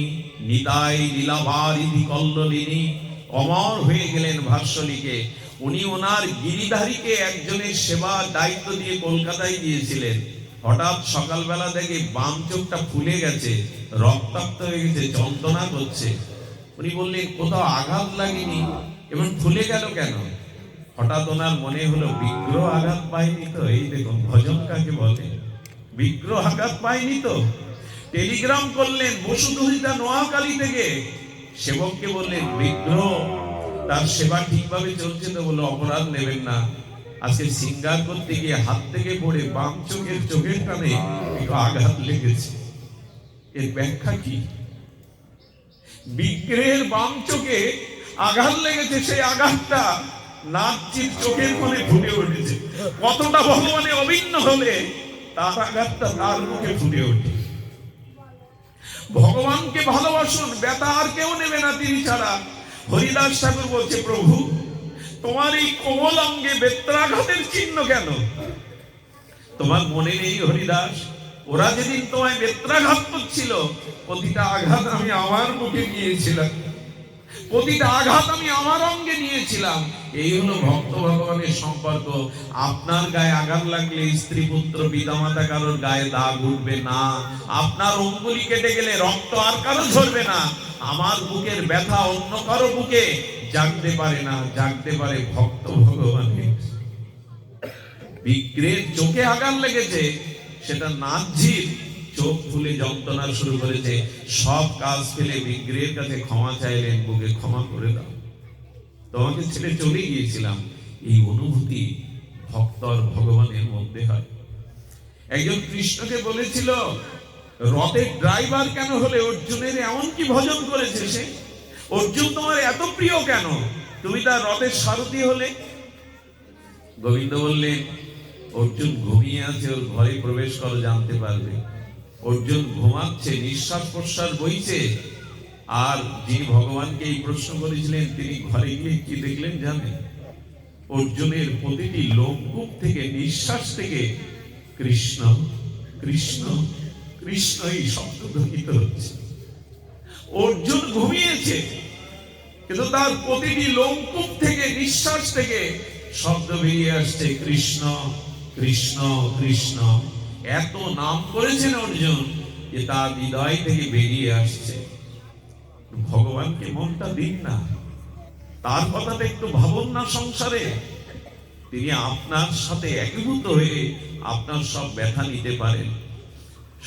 নিতাই লীলাবারিধি কল্লোলিনী, অমর হয়ে গেলেন ভাষ্য লিখে। উনি ওনার গিরিধারীকে একজনের সেবার দায়িত্ব দিয়ে কলকাতায় গিয়েছিলেন। হঠাৎ সকালবেলা দেখে বাম চোখটা ফুলে গেছে, রক্তাক্ত হয়ে গেছে, যন্ত্রণা করছে। উনি বললেন, কোথাও আঘাত লাগেনি, এবং ফুলে গেল কেন? হঠাৎ ওনার মনে হলো, বিগ্রহ আঘাত পায়নি তো? এই দেখুন ভজন কাকে বলে, বিগ্রহ আঘাত পায়নি তো? টেলিগ্রাম করলেন বসুদুহিতা নোয়াখালী থেকে, সেবককে বললেন, বিগ্রহ তার সেবা ঠিকভাবে চলছে তো? বলে, অপরাধ নেবেন না, আজকে সিঙ্গার করতে গিয়ে হাত থেকে পড়ে বাম চোখের কানে একটু আঘাত লেগেছে। এর ব্যাখ্যা কি? বিগ্রহের বাম চোখে আঘাত লেগেছে, সেই আঘাতটা নাচির চোখের কোণে ফুটে উঠেছে। কতটা ভগবানে অভিন্ন হলে তার আঘাতটা তার মুখে ফুটে ওঠে। ভগবানকে ভালোবাসুন, ব্যথা আর কেউ নেবে না তিনি ছাড়া। হরিদাস ঠাকুর বলছে, প্রভু তোমার এই কোমল অঙ্গে বেত্রাঘাতের চিহ্ন কেন? তোমার মনে নেই হরিদাস, ওরা যেদিন তোমায় বেত্রাঘাত করছিল, প্রতিটা আঘাত আমি আমার মুখে নিয়েছিলাম, প্রতিটা আঘাত আমি আমার অঙ্গে নিয়েছিলাম। এই হলো ভক্ত ভগবানের সম্পর্ক। আপনার গায়ে আঘাত লাগলে স্ত্রী পুত্র পিতামাতা কারোর গায়ে দাগ উঠবে না। আপনার অঙ্গুলি কেটে গেলে রক্ত আর কারো ঝরবে না। আমার বুকের ব্যথা অন্য কারো বুকে জাগতে পারে না, জাগতে পারে ভক্ত ভগবানের। বিগ্রহের চোখে আঘাত লেগেছে, সেটা নাথজির চোখ ফুলে যন্ত্রণা শুরু করেছে। সব কাজ ফেলে বিগ্রহের কাছে ক্ষমা চাইলেন, বুকে ক্ষমা করে দাও, তোমাকে ছেড়ে চলে গিয়েছিলাম। এই অনুভূতি ভক্তর ভগবানের মধ্যে হয়। একজন কৃষ্ণকে বলেছিল, রথের ড্রাইভার কেন হলে? অর্জুনের এমন কি ভজন করেছে সে? অর্জুন তোমার এত প্রিয় কেন? তুমি তার রথের সারথি হলে। গোবিন্দ বললেন, অর্জুন ঘুমিয়ে আছে, ওর ঘরে প্রবেশ করো, জানতে পারবে। অর্জুন ঘুমাচ্ছে, নিঃশ্বাস প্রশ্বাস বইছে। আর যিনি ভগবানকে এই প্রশ্ন করেছিলেন, তিনি ঘরে গিয়ে কি দেখলেন জানেন? অর্জুনের প্রতিটি লোমকূপ থেকে, নিঃশ্বাস থেকে কৃষ্ণ কৃষ্ণ কৃষ্ণ এই শব্দ ধ্বনিত হচ্ছে। অর্জুন ঘুমিয়েছে, কিন্তু তার প্রতিটি লোমকূপ থেকে, নিঃশ্বাস থেকে শব্দ বেরিয়ে আসছে কৃষ্ণ কৃষ্ণ কৃষ্ণ। এত নাম করেছেন অর্জুন যে তার হৃদয় থেকে বেরিয়ে আসছে। ভগবানকে মনটা দিন না, তার কথাটা একটু ভাবুন না। সংসারে তিনি আপনার সাথে একীভূত হয়ে আপনার সব ব্যথা নিতে পারেন।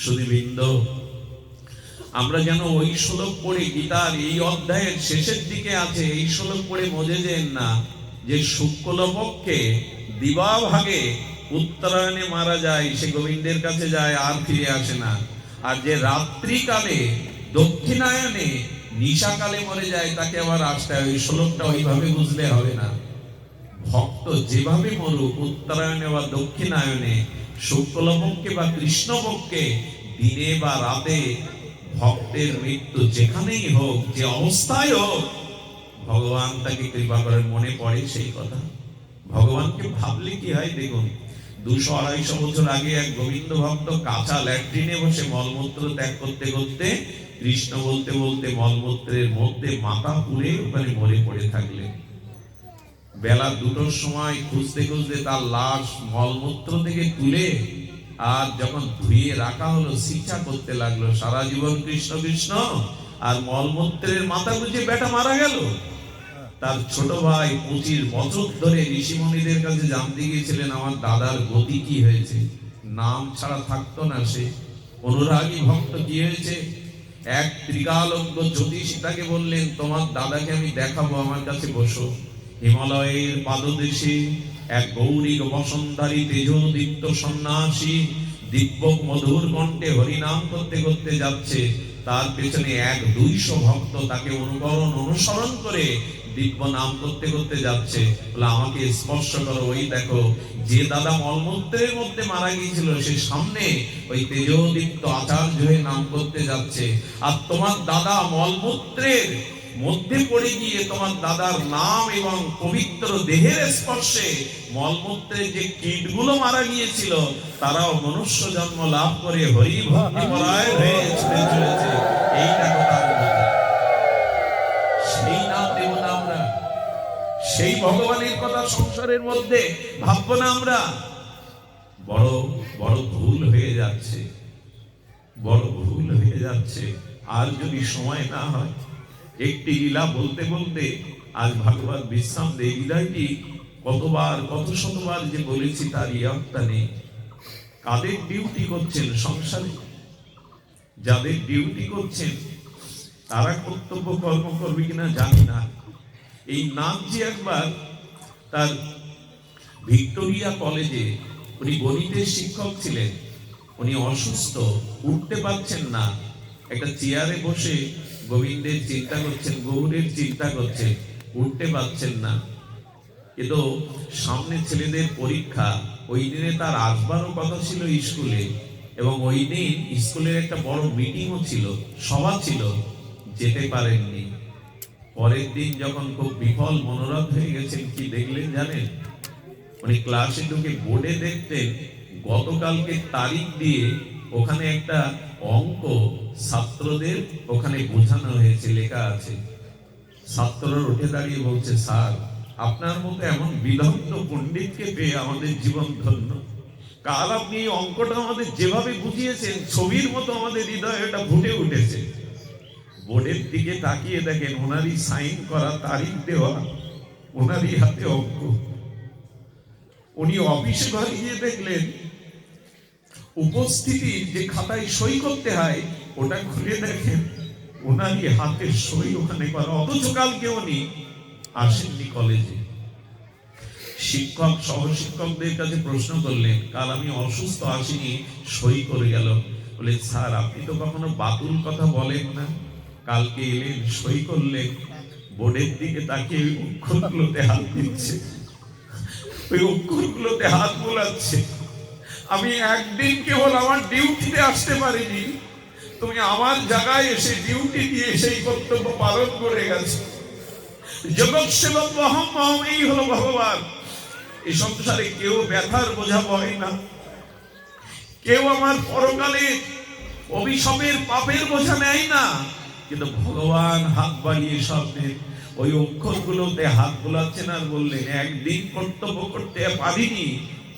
সুধীবৃন্দ, আমরা যেন ওই শ্লোক পড়ে, গীতার এই অধ্যায়ের শেষের দিকে আছে, এই শ্লোক পড়ে মজে যেন না যে শুক্লপক্ষে দিবা ভাগে উত্তরায়ণে মারা যায়, সে গোবিন্দের কাছে যায় আর ফিরে আসে না। আর যে রাত্রিকালে দক্ষিণায়নে নিশাকালে মরে যায়, তাকে আবার আসতে হয়। ওই শ্লোকটা ওইভাবে বুঝলে হবে না। ভক্ত যেভাবে মরুক, উত্তরায়ণে বা দক্ষিণায়নে, শুক্লপক্ষে বা কৃষ্ণপক্ষে, দিনে বা রাতে, ভক্তের মৃত্যু যেখানেই হোক, যে অবস্থায় হোক, ভগবান তাকে কৃপা করেন। মনে পড়ে সেই কথা। ভগবানকে ভাবলে কি হয় দেখুন, 200-250 বছর আগে এক গোবিন্দ ভক্ত কাঁচা ল্যাট্রিনে বসে মলমূত্র ত্যাগ করতে করতে, কৃষ্ণ বলতে বলতে মলমূত্রের মধ্যে মাথা পুড়ে ওখানে মরে পড়ে থাকলেন। বেলা 2টোর সময় খুঁজতে খুঁজতে তার লাশ মলমূত্র থেকে তুলে আর যখন ধুয়ে রাখা হলো, শিক্ষা করতে লাগলো সারা জীবন কৃষ্ণ কৃষ্ণ, আর মলমূত্রের মাথা গুঁজে বেটা মারা গেল। তার ছোট ভাই 25 বছর ধরে ঋষিমুনিদের কাছে জানতে গিয়েছিলেন আমার দাদার গতি কি হয়েছে। নাম ছাড়া থাকতো না সে। অনুরাগী ভক্ত কি হয়েছে? এক ত্রিকালজ্ঞ জ্যোতিষ তাকে বললেন, তোমার দাদাকে আমি দেখাবো, আমার কাছে বসো। হিমালয়ের পাদদেশে এক গৌরীক বসনধারী তেজোদীপ্ত সন্ন্যাসী দিব্য মধুর কণ্ঠে হরিনাম করতে করতে যাচ্ছে। তার পেছনে 100-200 ভক্ত তাকে অনুসরণ করে দিব্য নাম করতে করতে যাচ্ছে। বলে, আমাকে স্পর্শ করো। ওই দেখো, যে দাদা মলমূত্রের মধ্যে মারা গিয়েছিল, সে সামনে ওই তেজোদীপ্ত আচার্য হয়ে নাম করতে যাচ্ছে। আর তোমার দাদা মলমূত্রের মধ্যে পড়ে গিয়ে তোমার দাদার নাম এবং পবিত্র দেহের স্পর্শে মলমূত্রের যে কীটগুলো মারা গিয়েছিল, তারাও মনুষ্য জন্ম লাভ করে হরি ভক্তি পরায়ণ হয়ে ছুটে চলেছে। এইটা কথা। সেই নাম দেব না আমরা? সেই ভগবানের কথা সংসারের মধ্যে ভাববো না আমরা? বড় বড় ভুল হয়ে যাচ্ছে, বড় ভুল হয়ে যাচ্ছে। আর যদি সময় না হয়, একটি লীলা বলতে বলতে আজ ভাগবত বিশ্রাম দেয়। হৃদয়টি কতবার, কত শতবার যে বলেছি তার ইয়ত্তা নেই। কাদের ডিউটি করছেন সংসারে? যাদের ডিউটি করছেন তারা কর্তব্য কর্ম করবে কিনা জানি না। এই নাথজি একবার তার ভিক্টোরিয়া কলেজে, উনি গণিতের শিক্ষক ছিলেন, উনি অসুস্থ, উঠতে পারছেন না। একটা চেয়ারে বসে গোবিন্দের চিন্তা করছেন, গৌরের চিন্তা করছেন, উঠতে পারছেন না। কিন্তু সামনে ছেলেদের পরীক্ষা, ওই দিনে তার আসবারও কথা ছিল স্কুলে, এবং ওই দিন স্কুলের একটা বড় মিটিংও ছিল, সভা ছিল, যেতে পারেননি। পরের দিন যখন খুব বিফল মনোরথ হয়ে গেছেন, কি দেখলেন জানেন? উনি ক্লাসে ঢুকে বোর্ডে দেখতেন গতকালকে তারিখ দিয়ে ওখানে একটা অঙ্ক ছাত্রদের ওখানে বোঝানো হয়েছে, লেখা আছে। ছাত্ররা উঠে দাঁড়িয়ে বলছে, স্যার, আপনার মতো এমন বিদগ্ধ পণ্ডিতকে পেয়ে আমাদের জীবন ধন্য। কাল আপনি এই অঙ্কটা আমাদের যেভাবে বুঝিয়েছেন, ছবির মতো আমাদের হৃদয়ে এটা ফুটে উঠেছে। বোর্ডের দিকে তাকিয়ে দেখেন ওনারই সাইন করা, তারিখ দেওয়া, ওনারই হাতে অঙ্ক। উনি অফিসে ঘরে গিয়ে দেখলেন উপস্থিতির যে খাতায় সই করতে হয়, ওটা খুলে দেখেন ওনারই হাতের সই ওখানে করা। অথচ কালকে উনি আসেননি কলেজে। শিক্ষক সহশিক্ষকদের কাছে প্রশ্ন করলেন, কাল আমি অসুস্থ, আসিনি, সই করে গেল। বলে, স্যার, আপনি তো কখনো বাতুল কথা বলেন না, কালকে এলেন, সই করলেন। বোর্ডের দিকে তাকিয়ে ওই অক্ষরগুলোতে হাত দিচ্ছে, ওই অক্ষরগুলোতে হাত বোলাচ্ছে। আমি একদিন কেবল আমার ডিউটিতে আসতে পারিনি, তুমি আমার জায়গায় এসে ডিউটি দিয়ে সেই কর্তব্য পালন করে গেছো। জগৎ সেবক অহম অহম, এই হলো ভগবান। এই সংসারে কেউ ব্যথার বোঝা বয় না, কেউ আমার পরকালে অভিশাপের পাপের বোঝা নেয় না, কিন্তু ভগবান হাত বাড়িয়ে স্বপ্নের ওই অক্ষরগুলোতে হাত বোলাচ্ছেন আর বললেন, একদিন কর্তব্য করতে পারিনি,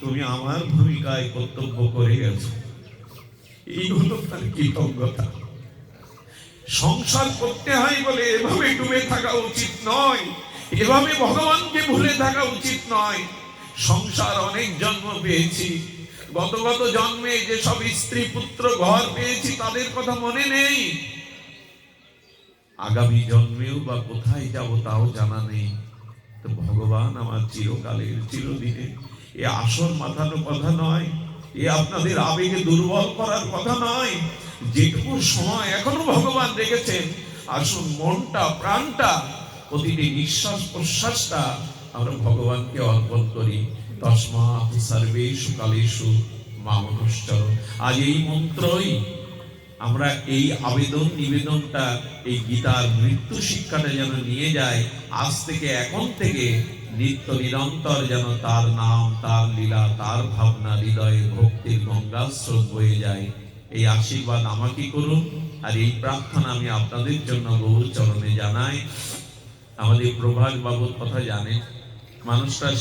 তুমি আমার ভূমিকায় কর্তব্য করে গেছো। এই হলো তার কৃতজ্ঞতা। সংসার করতে হয় বলে এভাবে ডুবে থাকা উচিত নয়, এভাবে ভগবানকে ভুলে থাকা উচিত নয়। সংসার অনেক জন্ম পেয়েছি, গত গত জন্মে যেসব স্ত্রী পুত্র ঘর পেয়েছি তাদের কথা মনে নেই, আগামী জন্মেও বা কোথায় যাব তাও জানা নেই। তো ভগবান আমার চিরকালের চিরদিনে, এ আসর মাথানো কথা নয়, এ আপনাদের আবেগে দুর্বল করার কথা নয়। যেটুকু সময় এখনো ভগবান রেখেছেন, আসুন মনটা প্রাণটা প্রতিটি নিঃশ্বাস প্রশ্বাসটা আমরা ভগবানকে অর্পণ করি। তস্মাৎ সর্বেষু কালেষু মাম নমস্কার। আজ এই মন্ত্রই আমরা, এই আবেদন নিবেদনটা, এই গীতার মৃত্যু শিক্ষাটা যেন নিয়ে যায়। আজ থেকে, এখন থেকে নিত্য নিরন্তর যেন তার নাম, তার লীলা, তার ভাবনা হৃদয়ে ভক্তির গঙ্গা স্রোত বয়ে যায়। এই আশীর্বাদ আমাকে করুন, আর এই প্রার্থনা আমি আপনাদের জন্য গৌর চরণে জানাই। আমাদের প্রভাস বাবুর কথা জানেন, মানুষটার